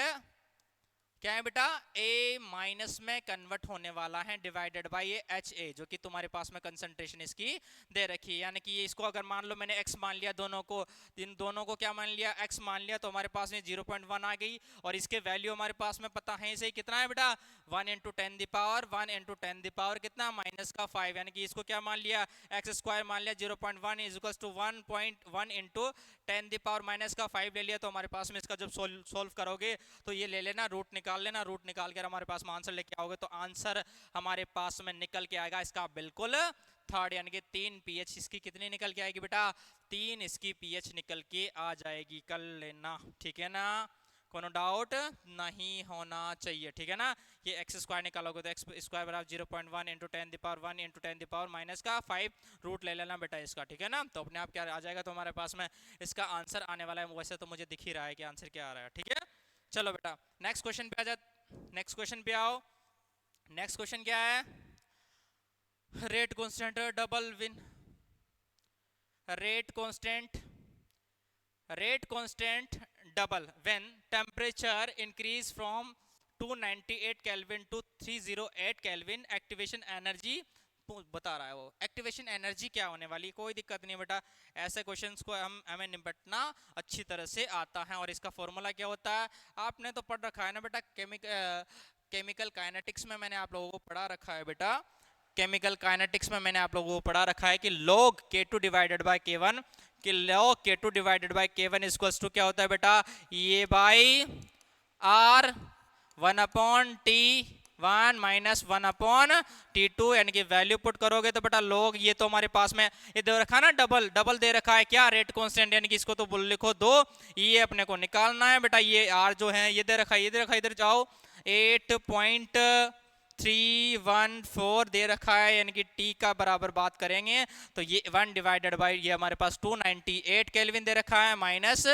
क्या है बेटा, A माइनस में कन्वर्ट होने वाला है डिवाइडेड बाय ये HA जो कि तुम्हारे पास में कंसंट्रेशन इसकी दे रखी है। यानी कि ये इसको अगर मान लो मैंने x मान लिया, दोनों को, इन दोनों को क्या मान लिया, x मान लिया, तो हमारे पास में 0.1 आ गई। और इसके वैल्यू हमारे पास में पता है इसे कितना है बेटा, 1 × 10⁻1 कितना -5, यानी कि इसको क्या मान लिया, x² मान लिया, 0.1 = 1.1 × 10⁻⁻5 ले लिया। तो हमारे पास में इसका जब सोल्व करोगे तो ये ले लेना, रूट निकाल लेना, रूट निकाल कर हमारे पास में आंसर लेके आओगे तो आंसर हमारे पास में निकल के आएगा इसका बिल्कुल थर्ड, यानी कि 3 पीएच इसकी कितनी निकल के आएगी बेटा, 3 इसकी पीएच निकल के आ जाएगी। कर लेना, ठीक है ना, कोनो डाउट नहीं होना चाहिए, ठीक है ना। ये x² निकालोगे तो x² बराबर 0.1 × 10⁻1 × 10⁻5 रूट ले लेना बेटा इसका, ठीक है ना। तो अपने आप क्या आ जाएगा, तो हमारे पास में इसका आंसर आने वाला है। वैसे तो मुझे दिख ही रहा है कि आंसर क्या आ रहा है, ठीक है। चलो बेटा नेक्स्ट क्वेश्चन पे आ जा, नेक्स्ट क्वेश्चन पे आओ। नेक्स्ट क्वेश्चन क्या है, rate constant double win, rate constant double when temperature increase from 298 Kelvin to 308 Kelvin, activation energy बता रहा है वो, एक्टिवेशन एनर्जी क्या होने वाली। कोई दिक्कत नहीं बेटा, ऐसे क्वेश्चंस को हमें निपटना अच्छी तरह से आता है। और इसका फॉर्मूला क्या होता है, आपने तो पढ़ रखा है ना बेटा, केमिकल काइनेटिक्स में मैंने आप लोगों को पढ़ा रखा है बेटा, केमिकल काइनेटिक्स में मैंने आप लोगों को पढ़ा रखा है कि log K2 divided by K1, कि log K2 divided by K1 equals to क्या होता है बेटा, ये by R 1/T1 minus 1/T2, यानी कि वैल्यू पुट करोगे तो बेटा log, ये तो हमारे पास में ये दे रखा है ना, डबल दे रखा है क्या, रेट कांस्टेंट, यानी कि इसको तो लिखो 2, ये अपने को निकालना है बेटा। ये R जो है ये दे रखा है, ये दे रखा है, इधर जाओ 8.314 दे रखा है, यानी कि T का बराबर बात करेंगे तो ये 1 डिवाइडेड बाई ये हमारे पास 298 केल्विन दे रखा है माइनस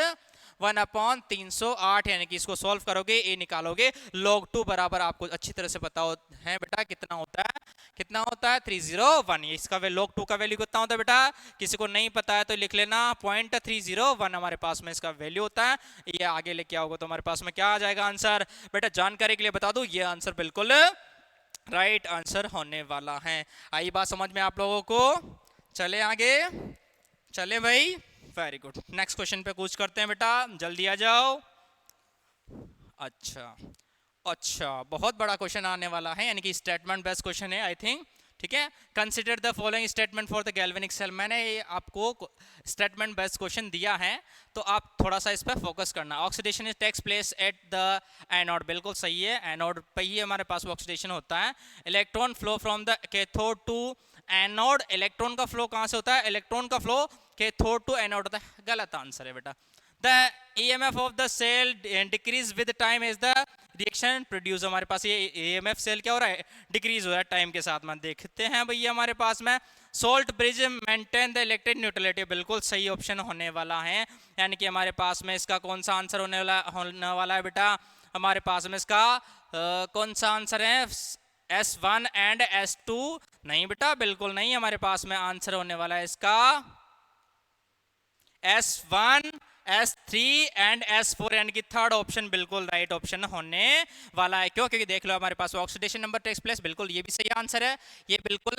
1/308, यानी कि इसको सॉल्व करोगे ए निकालोगे, log 2 बराबर आपको अच्छी तरह से पता है बेटा कितना होता है, कितना होता है 301। इसका log 2 का वैल्यू कितना होता है बेटा, किसी को नहीं पता है तो लिख लेना 0.301 हमारे पास में इसका वैल्यू होता है। ये आगे लेके आओगे तो हमारे पास में क्या आ जाएगा आंसर, बेटा जानकारी के लिए बता दूं, ये आंसर बिल्कुल राइट आंसर होने वाला है। आई बात समझ में आप लोगों को, चले आगे, चले भाई, वेरी गुड। नेक्स्ट क्वेश्चन पे कुछ करते हैं बेटा, जल्दी आ जाओ। अच्छा बहुत बड़ा क्वेश्चन आने वाला है, यानी कि स्टेटमेंट बेस्ड क्वेश्चन है आई थिंक, ठीक है। Consider the following statement for the galvanic cell. मैंने आपको स्टेटमेंट बेस्ड क्वेश्चन दिया है तो आप थोड़ा सा इस पर फोकस करना। Oxidation is takes place at the anode, बिल्कुल सही है, एनोड पे ही हमारे पास ऑक्सीडेशन होता है। Electron flow from the cathode to anode, electron का फ्लो कहाँ से होता है, इलेक्ट्रॉन का फ्लो कैथोड टू एनोड होता है, गलत आंसर है बेटा। The EMF of the cell decrease with time is the reaction produce, हमारे पास ये EMF सेल क्या हो रहा है, डिक्रीज हो रहा है टाइम के साथ में। देखते हैं भैया हमारे पास में salt bridge maintain the electric neutrality, बिल्कुल सही ऑप्शन होने वाला है, यानी कि हमारे पास में इसका कौन सा आंसर होने वाला है बेटा, हमारे पास में इसका कौन सा आंसर है, S1 एंड S2 नहीं बेटा, बिल्कुल नहीं, हमारे पास में आंसर होने वाला है इसका S1 S3 एंड S4 यानी कि थर्ड ऑप्शन बिल्कुल राइट ऑप्शन होने वाला है। क्यों? क्योंकि देख लो हमारे पास ऑक्सीडेशन नंबर टेक्स प्लेस, बिल्कुल ये भी सही आंसर है। ये बिल्कुल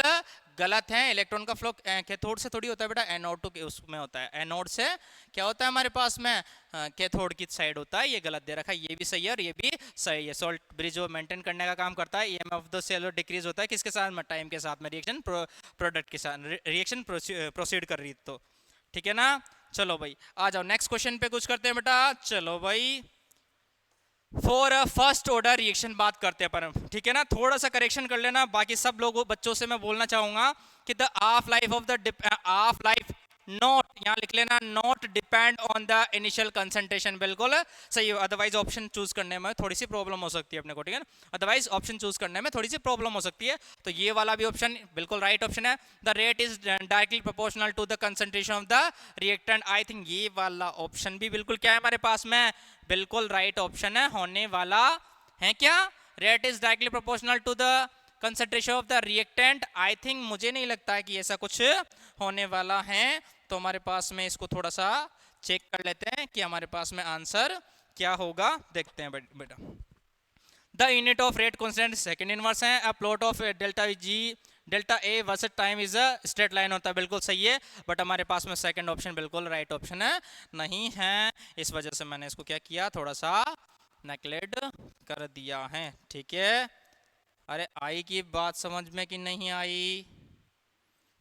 गलत है। इलेक्ट्रॉन का फ्लो कैथोड से थोड़ी होता है बेटा, एनोड टू उसमें होता है। एनोड से क्या होता है हमारे पास में, कैथोड की साइड होता है। ये गलत दे रखा है, ये भी सही है और ये भी सही है। सॉल्ट ब्रिज वो मेंटेन करने का काम करता है। EMF of the cell decrease होता है किसके साथ में, टाइम के साथ में, रिएक्शन प्रोडक्ट के साथ, रिएक्शन प्रोसीड कर रही तो, ठीक है ना। चलो भाई आ जाओ नेक्स्ट क्वेश्चन पे कुछ करते हैं बेटा। चलो भाई फॉर फर्स्ट ऑर्डर रिएक्शन बात करते हैं पर, ठीक है ना। थोड़ा सा करेक्शन कर लेना, बाकी सब लोगों बच्चों से मैं बोलना चाहूंगा कि the half life of the half life not, यहाँ लिख लेना, not depend on the initial concentration, बिल्कुल सही है। अदरवाइज ऑप्शन चूज करने में थोड़ी सी प्रॉब्लम हो सकती है अपने को, ठीक है ना। अदरवाइज ऑप्शन चूज करने में थोड़ी सी प्रॉब्लम हो सकती है। तो ये वाला भी ऑप्शन बिल्कुल राइट ऑप्शन है। The rate is directly proportional to the concentration of the reactant. I think ये वाला ऑप्शन भी बिल्कुल क्या है हमारे पास में, बिल्कुल राइट ऑप्शन है होने वाला है। क्या? Rate is directly proportional to the concentration of the reactant. I think मुझे नहीं लगता है कि ऐसा कुछ होने वाला है। तो हमारे पास में इसको थोड़ा सा चेक कर लेते हैं कि हमारे पास में आंसर क्या होगा, देखते हैं बेटा। The unit of rate constant second inverse है। A plot of delta G delta A versus time is a straight line होता है, बिल्कुल सही है। बट हमारे पास में सेकंड ऑप्शन बिल्कुल राइट ऑप्शन है नहीं है। इस वजह से मैंने इसको क्या किया, थोड़ा सा नेग्लेक्ट कर दिया है, ठीक है। अरे आई की बात समझ में कि नहीं आई?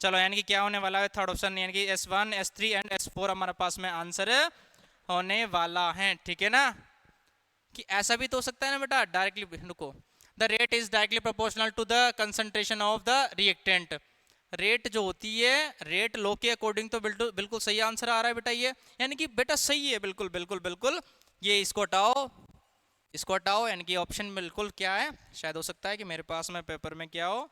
चलो यानी कि क्या होने वाला है थर्ड ऑप्शन, यानी कि S1 S3 एंड S4 हमारे पास में आंसर होने वाला है, ठीक है ना। कि ऐसा भी तो हो सकता है ना बेटा डायरेक्टली, रुको, the rate is directly proportional to the concentration of the reactant. Rate जो होती है, रेट लो के अकॉर्डिंग तो बिल्कुल बिल्कुल सही आंसर आ रहा है बेटा ये, यानी कि बेटा सही है, बिल्कुल बिल्कुल बिल्कुल। ये इसको हटाओ, इसको हटाओ, यानी कि ऑप्शन बिल्कुल क्या है, शायद हो सकता है कि मेरे पास में पेपर में क्या हो,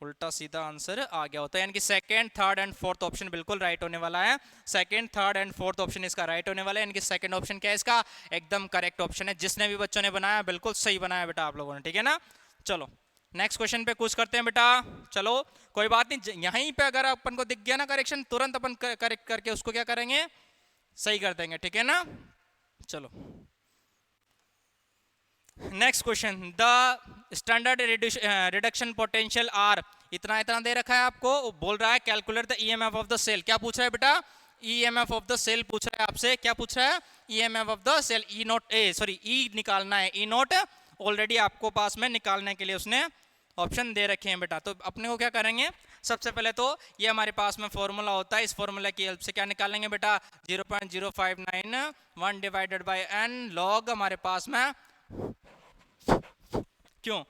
उल्टा सीधा आंसर आ गया होता है। यानी कि second third and fourth option बिल्कुल राइट होने वाला है। Second third and fourth option इसका राइट होने वाला है। यानी कि सेकंड ऑप्शन क्या है इसका, एकदम करेक्ट ऑप्शन है। जिसने भी बच्चों ने बनाया बिल्कुल सही बनाया बेटा आप लोगों ने, ठीक है ना। चलो नेक्स्ट क्वेश्चन पे कुछ करते हैं बेटा। चलो कोई बात नहीं, यहीं पे अगर अपन को दिख गया ना करेक्शन, तुरंत अपन करेक्ट करके उसको क्या करेंगे, सही कर देंगे, ठीक है ना। चलो next question, the standard reduction potential are, इतना इतना दे रखा है आपको, बोल रहा है calculate the EMF of the cell. क्या पूछ रहा है बेटा, ईएमएफ ऑफ द सेल पूछ रहा है आपसे। क्या पूछ रहा है, EMF of the cell. E not a sorry E निकालना है, ई नोट ऑलरेडी आपको पास में निकालने के लिए उसने ऑप्शन दे रखे हैं बेटा। तो अपने को क्या करेंगे, सबसे पहले तो ये हमारे पास में फॉर्मूला होता है, इस फॉर्मूला की हेल्प से क्या निकालेंगे बेटा, 0.0591 डिवाइडेड बाय एन लॉग हमारे पास में, क्यों,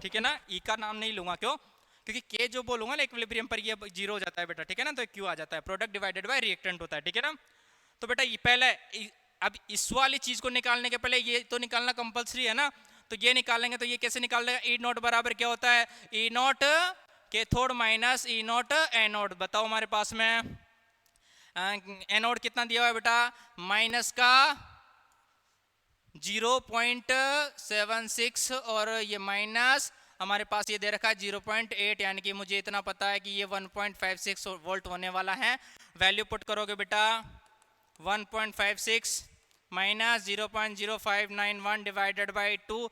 ठीक है ना। ई का नाम नहीं लूंगा, क्यों, क्योंकि के जो बोलूंगा ना इक्विलिब्रियम पर ये जीरो हो जाता है बेटा, ठीक है ना। तो क्यू आ जाता है, प्रोडक्ट डिवाइडेड बाय रिएक्टेंट होता है, ठीक है ना। तो बेटा ये पहले, अब इस वाली चीज को निकालने के पहले ये तो निकालना कंपलसरी है ना। तो ये निकालेंगे, तो ये कैसे निकाल लेगा, ई नॉट बराबर क्या होता है, E not cathode minus E not anode. बताओ हमारे पास में एनोड कितना दिया हुआ है बेटा, माइनस का 0.76 और ये माइनस हमारे पास ये दे रखा है 0.8, यानी कि मुझे इतना पता है कि ये 1.56 वोल्ट होने वाला है। वैल्यू पुट करोगे बेटा 1.56 माइनस 0.0591 डिवाइडेड बाई 2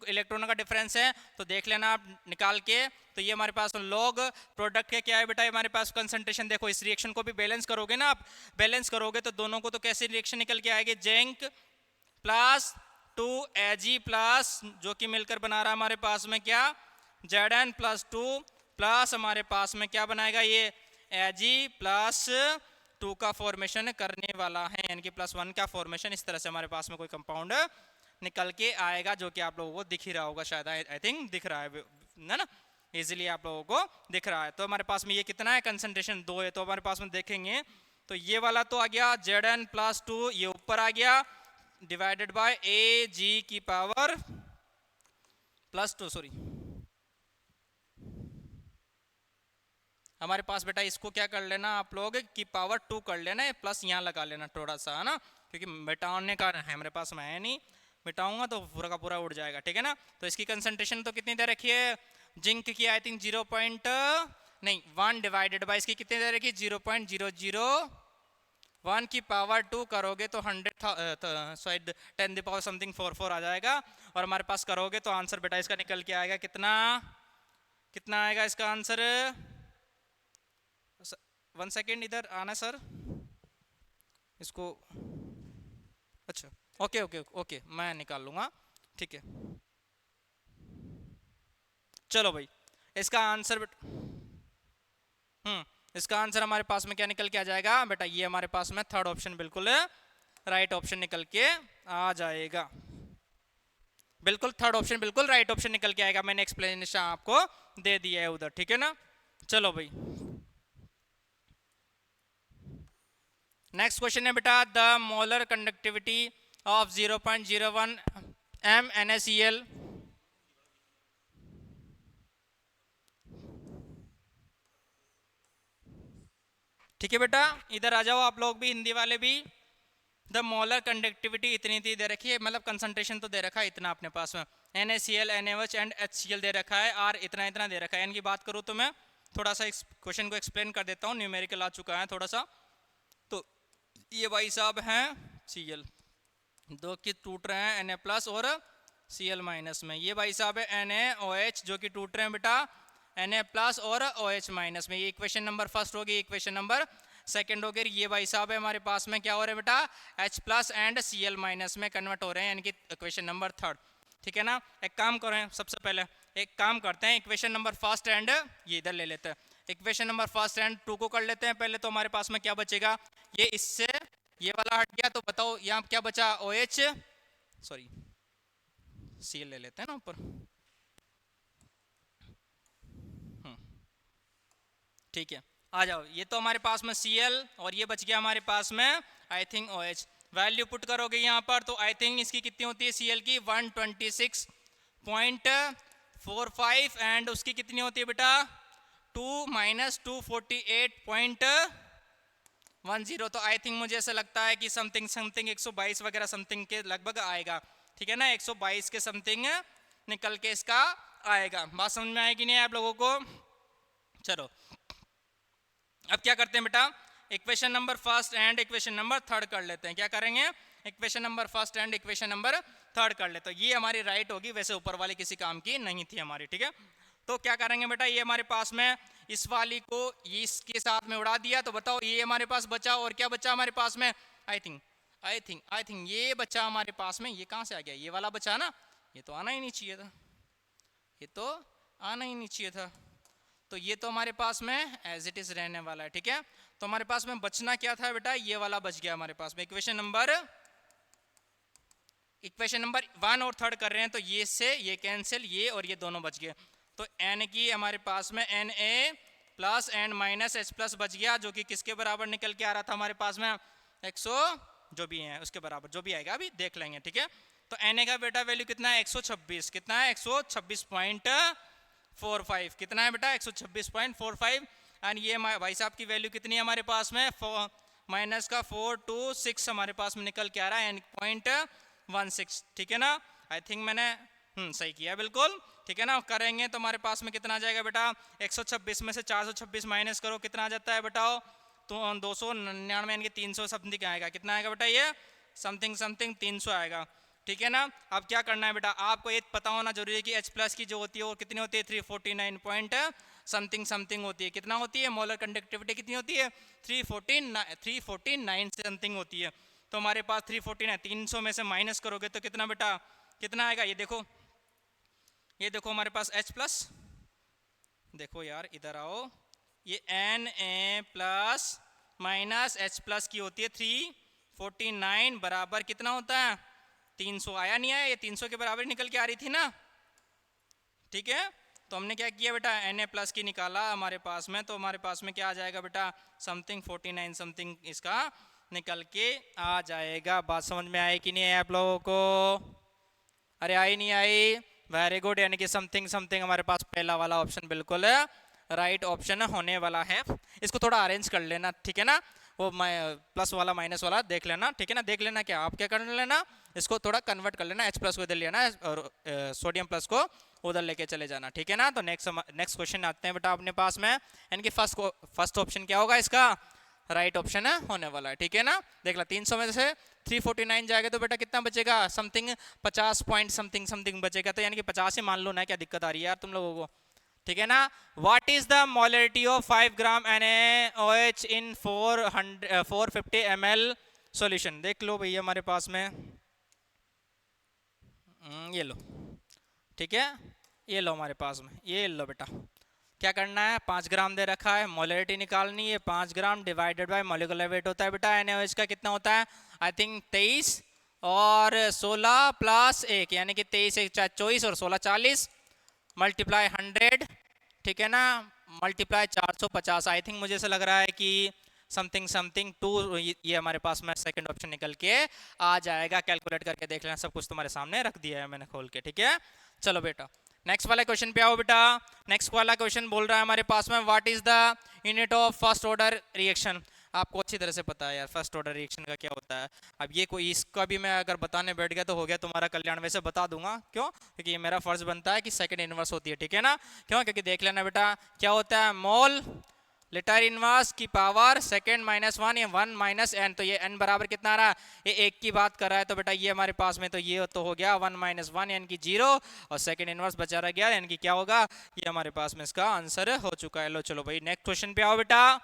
इलेक्ट्रॉनों का डिफरेंस है, तो देख लेना आप निकाल के। तो ये हमारे पास लॉग प्रोडक्ट के क्या है बेटा, हमारे पास कंसंट्रेशन। देखो इस रिएक्शन को भी बैलेंस करोगे ना आप, बैलेंस करोगे तो दोनों को तो कैसे रिएक्शन निकल के आएगी, जिंक प्लस 2 Ag प्लस जो कि मिलकर बना रहा है हमारे पास में क्या, Zn प्लस 2 प्लस हमारे पास में क्या बनाएगा, ये Ag प्लस 2 का फॉर्मेशन करने वाला है, यानी कि +1 का फॉर्मेशन। इस तरह से हमारे पास में कोई कंपाउंड निकल के आएगा, जो कि आप लोगों को दिख ही रहा होगा शायद, आई थिंक दिख रहा है ना, इजीली आप लोगों को दिख रहा है। तो हमारे पास में ये कितना है, कंसंट्रेशन 2 है। तो हमारे पास में देखेंगे तो ये वाला तो आ गया Zn प्लस 2, ये ऊपर आ गया डिवाइडेड बाय Ag की पावर +2, सॉरी हमारे पास बेटा इसको क्या कर लेना आप लोग की पावर 2 कर लेना, प्लस यहाँ लगा लेना थोड़ा सा, है ना, क्योंकि मिटाने का है हमारे पास में है नहीं, मिटाऊंगा तो पूरा का पूरा उड़ जाएगा, ठीक है ना। तो इसकी कंसंट्रेशन तो कितनी दे रखी है, जिंक की आई थिंक 1 डिवाइडेड बाय इसकी कितनी दे रखी है, 0.001 1 की पावर 2 करोगे तो 100 सॉरी 10 द पावर समथिंग 44 आ जाएगा, और हमारे पास करोगे तो आंसर बेटा इसका निकल के आएगा कितना, कितना आएगा इसका आंसर। 1 सेकेंड इधर आना सर, इसको अच्छा ओके ओके ओके मैं निकाल लूंगा, ठीक है। चलो भाई इसका आंसर इसका आंसर हमारे पास में क्या निकल के आ जाएगा बेटा, ये हमारे पास में थर्ड ऑप्शन बिल्कुल राइट ऑप्शन निकल के आ जाएगा, बिल्कुल थर्ड ऑप्शन बिल्कुल राइट ऑप्शन निकल के आएगा। मैंने एक्सप्लेनेशन आपको दे दिया है उधर, ठीक है ना। चलो भाई नेक्स्ट क्वेश्चन है बेटा, the molar conductivity of 0.01 m NaCl ठीक है बेटा, इधर आ जाओ आप लोग भी, हिंदी वाले भी। द मोलर कंडक्टिविटी इतनी थी दे रखी है, मतलब कंसंट्रेशन तो दे रखा है इतना अपने पास में, NaCl NaOH एंड HCl दे रखा है, और इतना इतना दे रखा है। इनकी बात करूँ तो मैं थोड़ा सा इस क्वेश्चन को एक्सप्लेन कर देता हूँ, न्यूमेरिकल आ चुका है थोड़ा सा। तो ये भाई साहब हैं Cl, दो की टूट रहे हैं Na प्लस और Cl माइनस में, ये भाई साहब है NaOH जो कि टूट रहे हैं बेटा Na प्लस और OH माइनस में। ये इक्वेशन नंबर फर्स्ट होगी, इक्वेशन नंबर सेकंड हो गई। ये भाई साहब है हमारे पास में क्या हो रहा है बेटा, H plus and Cl minus में कन्वर्ट हो रहे हैं, यानी कि इक्वेशन नंबर थर्ड, ठीक है ना। एक काम करें, सबसे पहले एक काम करते हैं, इक्वेशन नंबर फर्स्ट एंड ये इधर ले लेते हैं, equation number first and two को कर लेते हैं पहले। तो हमारे पास में क्या बचेगा, ये इससे ये वाला हट गया, तो बताओ यहाँ क्या बचा, OH सॉरी Cl ले लेते हैं ना ऊपर, ठीक है। आ जाओ, ये तो हमारे पास में Cl और ये बच गया हमारे पास में I think OH। Value put करोगे यहाँ पर तो आई थिंक इसकी कितनी होती है Cl की 126.45 एंड उसकी कितनी होती है बेटा 2 माइनस 248.10। तो आई थिंक मुझे ऐसा लगता है कि समथिंग समथिंग 122 वगैरह समथिंग के लगभग आएगा, ठीक है ना, 122 के समथिंग निकल के इसका आएगा। बात समझ में आएगी नहीं आप लोगों को। चलो अब क्या करते हैं बेटा, equation number first and equation number third कर लेते हैं। क्या करेंगे, equation number first and equation number third कर लेते हैं। ये हमारी राइट होगी, वैसे ऊपर वाली किसी काम की नहीं थी हमारी, ठीक है। तो क्या करेंगे बेटा, ये हमारे पास में इस वाली को इसके साथ में उड़ा दिया, तो बताओ ये हमारे पास बचा, और क्या बचा हमारे पास में, आई थिंक ये बचा हमारे पास में, ये कहाँ से आ गया, ये वाला बचा ना, ये तो आना ही नहीं चाहिए था, ये तो आना ही नहीं चाहिए था। तो ये तो हमारे पास में एज इट इज रहने वाला है, ठीक है। तो हमारे पास में बचना क्या था बेटा, ये वाला बच गया हमारे पास में। इक्वेशन नंबर 1 और थर्ड कर रहे हैं, तो ये से ये कैंसिल, ये और ये दोनों बच गए। तो n की हमारे पास में Na plus and minus H plus बच गया, जो कि किसके बराबर निकल के आ रहा था हमारे पास में 100 जो भी है उसके बराबर, जो भी आएगा अभी देख लेंगे, ठीक है। तो Na का बेटा वैल्यू कितना है 126, कितना है 126.45, कितना है बेटा 126.45। एंड ये भाई साहब की वैल्यू कितनी है हमारे पास में माइनस का 426 हमारे पास में निकल के आ रहा है, यानी 0.16, ठीक है ना। आई थिंक मैंने सही किया बिल्कुल, ठीक है ना। करेंगे तो हमारे पास में कितना आ जाएगा बेटा, 126 में से 426 माइनस करो, कितना आ जाता है बताओ, तो 299 यानी 300 समथिंग आएगा, कितना आएगा बेटा ये समथिंग 300 आएगा, ठीक है ना। अब क्या करना है बेटा, आपको ये पता होना जरूरी है कि H प्लस की जो होती है वो कितनी होती है 349 पॉइंट समथिंग होती है। कितना होती है मोलर कंडक्टिविटी कितनी होती है 349 समथिंग होती है। तो हमारे पास 349 300 में से माइनस करोगे तो कितना बेटा, कितना आएगा, ये देखो हमारे पास H प्लस, देखो यार इधर आओ, ये Na plus minus H plus की होती है 349 बराबर कितना होता है 300, आया नहीं आया, ये 300 के बराबर निकल के आ रही थी ना, ठीक है। तो हमने क्या किया बेटा Na प्लस की निकाला हमारे पास में, तो हमारे पास में क्या आ जाएगा बेटा समथिंग 49 समथिंग इसका निकल के आ जाएगा। बात समझ में आई कि नहीं है आप लोगों को, अरे आई नहीं आई, वेरी गुड। यानी कि समथिंग हमारे पास पहला वाला ऑप्शन बिल्कुल राइट ऑप्शन होने वाला है। इसको थोड़ा अरेंज कर लेना, ठीक है ना, वो प्लस वाला माइनस वाला देख लेना, ठीक है ना। देख लेना क्या आप क्या कर लेना, इसको थोड़ा कन्वर्ट कर लेना, H प्लस को इधर लेना और सोडियम प्लस को उधर लेके चले जाना, ठीक है ना। तो नेक्स्ट क्वेश्चन आते हैं बेटा अपने पास में, यानी कि फर्स्ट ऑप्शन क्या होगा इसका राइट ऑप्शन है होने वाला है, ठीक है ना। देख ला 300 में से 349 जाएगा तो बेटा कितना बचेगा, समथिंग 50 पॉइंट समथिंग समथिंग बचेगा, तो यानी कि 50 ही मान लो ना, क्या दिक्कत आ रही है यार तुम लोगों को, ठीक है ना। What is the molarity of 5 gram NaOH in 450 ml solution. देख लो भैया हमारे पास में, ये लो, ठीक है, ये लो हमारे पास में, ये लो बेटा, क्या करना है, 5 ग्राम दे रखा है, मोलरिटी निकालनी है, 5 gram divided by molecular weight होता है बेटा NaOH का कितना होता है, आई थिंक 23 और 16 प्लस 1 यानी कि 23 1 24 और 16 40 मल्टीप्लाई 100, ठीक है ना, मल्टीप्लाई 450। आई थिंक मुझे ऐसा लग रहा है कि समथिंग समथिंग 2, ये हमारे पास में सेकंड ऑप्शन निकल के आ जाएगा। कैलकुलेट करके देख लेना, सब कुछ तुम्हारे सामने रख दिया है मैंने खोल के, ठीक है। चलो बेटा नेक्स्ट वाला क्वेश्चन पे आओ बेटा। नेक्स्ट वाला क्वेश्चन बोल रहा है हमारे पास में, what is the unit of first order reaction. आपको अच्छी तरह से पता है यार फर्स्ट ऑर्डर रिएक्शन का क्या होता है। अब ये कोई इसका भी मैं अगर बताने बैठ गया तो हो गया तुम्हारा कल्याण, वैसे बता दूंगा, क्यों, क्योंकि ये मेरा फर्ज बनता है कि सेकंड इनवर्स होती है, ठीक है ना, क्यों, क्योंकि देख लेना बेटा क्या होता है, मोल लिटर इनवर्स की पावर सेकंड -1 या 1 - n, तो ये n बराबर कितना आ रहा है, ये 1 की बात कर रहा है, तो बेटा ये हमारे पास में तो ये तो हो गया 1 - 1 यानी कि 0 और सेकंड इनवर्स बचा रह गया यानी कि क्या होगा, ये हमारे पास में इसका आंसर हो चुका है। लो चलो भाई नेक्स्ट क्वेश्चन पे आओ बेटा।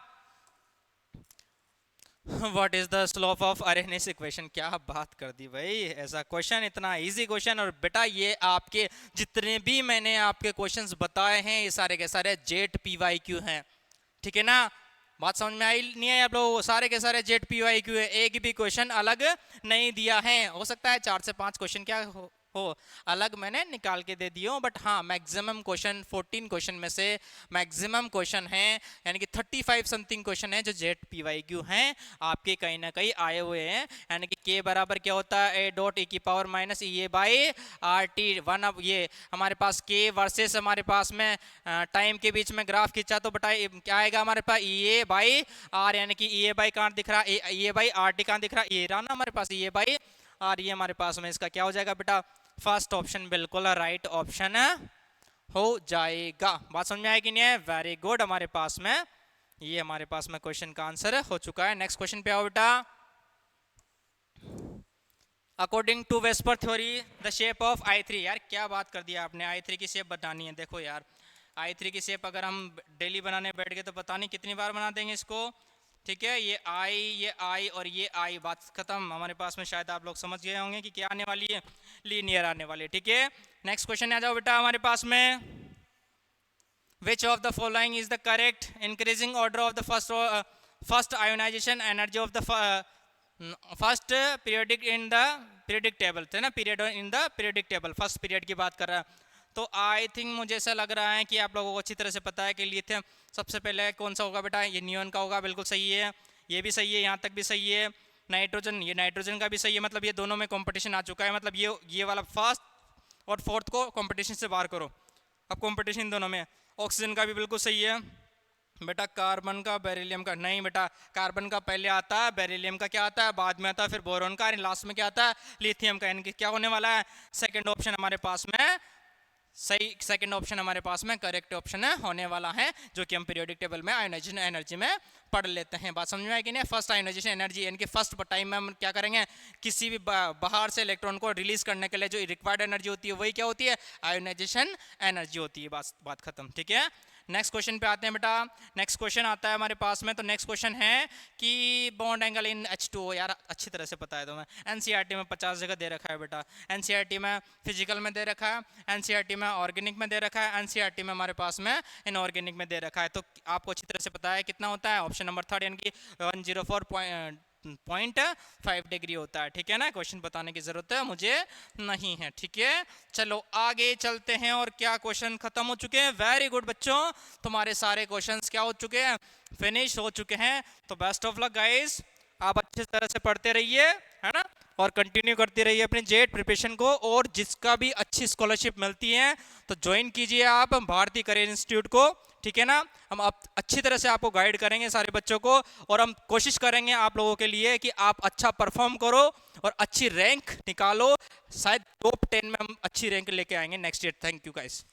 What is the slope of Arrhenius equation. क्या बात कर दी भाई, ऐसा क्वेश्चन, इतना इजी क्वेश्चन, और बेटा ये आपके जितने भी मैंने आपके क्वेश्चंस बताए हैं ये सारे के सारे जेट PYQ हैं, ठीक है ना। बात समझ में आई नहीं है आप लोग, सारे के सारे जेट PYQ है, एक भी क्वेश्चन अलग नहीं दिया है। हो सकता है 4 से 5 क्वेश्चन क्या हो अलग मैंने निकाल के दे दिए, बट हाँ मैक्सिमम क्वेश्चन 14 क्वेश्चन में से मैक्सिमम क्वेश्चन हैं, यानी कि 35 समथिंग क्वेश्चन है जो जेट PYQ हैं आपके कहीं ना कहीं आए हुए हैं। यानी कि के बराबर क्या होता है, a dot e⁻ EA by RT 1। अब ये हमारे पास के वर्सेस हमारे पास में टाइम के बीच में ग्राफ खींचा तो बता क्या आएगा हमारे पास, EA बाई R, यानी कि EA बाई कहाँ दिख रहा है, EA बाई RT कहाँ दिख रहा है, ये रहा ना हमारे पास EA बाई R, ये हमारे पास में इसका क्या हो जाएगा बेटा, फर्स्ट ऑप्शन बिल्कुल राइट ऑप्शन हो जाएगा। बात समझ में आएगी नहीं है, वेरी गुड, हमारे पास में ये हमारे पास में क्वेश्चन का आंसर हो चुका है। नेक्स्ट क्वेश्चन पे आओ बेटा। According to VSEPR theory the shape of I3, यार क्या बात कर दिया आपने, I3 की शेप बतानी है। देखो यार I3 की शेप अगर हम डेली बनाने बैठ गए तो पता नहीं कितनी बार बना देंगे इसको, ठीक है। ये I और ये I, बात खत्म। हमारे पास में शायद आप लोग समझ गए होंगे कि क्या आने वाली है, लीनियर आने वाली है, ठीक है। नेक्स्ट क्वेश्चन आ जाओ बेटा हमारे पास में, which of the following is the correct increasing order of the first ionization energy of the first periodic in the periodic table, थे ना, period in the periodic table, first period की बात कर रहा है। तो आई थिंक मुझे ऐसा लग रहा है कि आप लोगों को अच्छी तरह से पता है कि लिथियम सबसे पहले कौन सा होगा बेटा, ये नियॉन का होगा, बिल्कुल सही है, ये भी सही है, यहाँ तक भी सही है। नाइट्रोजन, ये नाइट्रोजन का भी सही है, मतलब ये दोनों में कंपटीशन आ चुका है, मतलब ये वाला फर्स्ट और फोर्थ को कंपटीशन से बाहर करो, अब कंपटीशन दोनों में। ऑक्सीजन का भी बिल्कुल सही है बेटा, कार्बन का बेरिलियम का नहीं बेटा, कार्बन का पहले आता है, बेरिलियम का क्या आता है बाद में आता है, फिर बोरॉन का, लास्ट में क्या आता है, लिथियम का। यानी कि क्या होने वाला है, सेकंड ऑप्शन हमारे पास में सही, सेकंड ऑप्शन हमारे पास में करेक्ट ऑप्शन है होने वाला है, जो कि हम पीरियोडिक टेबल में आयोनाइजेशन एनर्जी में पढ़ लेते हैं। बात समझ में आएगी नहीं, फर्स्ट आयोनाइजेशन एनर्जी यानी कि फर्स्ट टाइम में हम क्या करेंगे, किसी भी बाहर से इलेक्ट्रॉन को रिलीज करने के लिए जो रिक्वायर्ड एनर्जी होती है वही क्या होती है, आयोनाइजेशन एनर्जी होती है। बात खत्म, ठीक है। नेक्स्ट क्वेश्चन पे आते हैं बेटा। नेक्स्ट क्वेश्चन आता है हमारे पास में, तो नेक्स्ट क्वेश्चन है कि बॉन्ड एंगल इन H2O, यार अच्छी तरह से पता है तुम्हें, NCERT में 50 जगह दे रखा है बेटा, NCERT में फिजिकल में दे रखा है, NCERT में ऑर्गेनिक में दे रखा है, NCERT में हमारे पास में इनऑर्गेनिक में दे रखा है। तो आपको अच्छी तरह से पता है कितना होता है, ऑप्शन नंबर 3 यानी कि 104.5 डिग्री होता है, ठीक है ना। क्वेश्चन बताने की जरूरत है मुझे नहीं है, ठीक है। चलो आगे चलते हैं, और क्या क्वेश्चन खत्म हो चुके हैं, वेरी गुड बच्चों, तुम्हारे सारे क्वेश्चंस क्या हो चुके हैं, फिनिश हो चुके हैं। तो बेस्ट ऑफ लक गाइस, आप अच्छी तरह से पढ़ते रहिए, है ना, और कंटिन्यू करते रहिए अपने जेट प्रिपरेशन को, और जिसका भी अच्छी स्कॉलरशिप मिलती है तो ज्वाइन कीजिए आप भारतीय करियर इंस्टीट्यूट को, ठीक है ना। हम अच्छी तरह से आपको गाइड करेंगे सारे बच्चों को, और हम कोशिश करेंगे आप लोगों के लिए कि आप अच्छा परफॉर्म करो और अच्छी रैंक निकालो, शायद टॉप 10 में हम अच्छी रैंक लेके आएंगे next year. Thank you guys.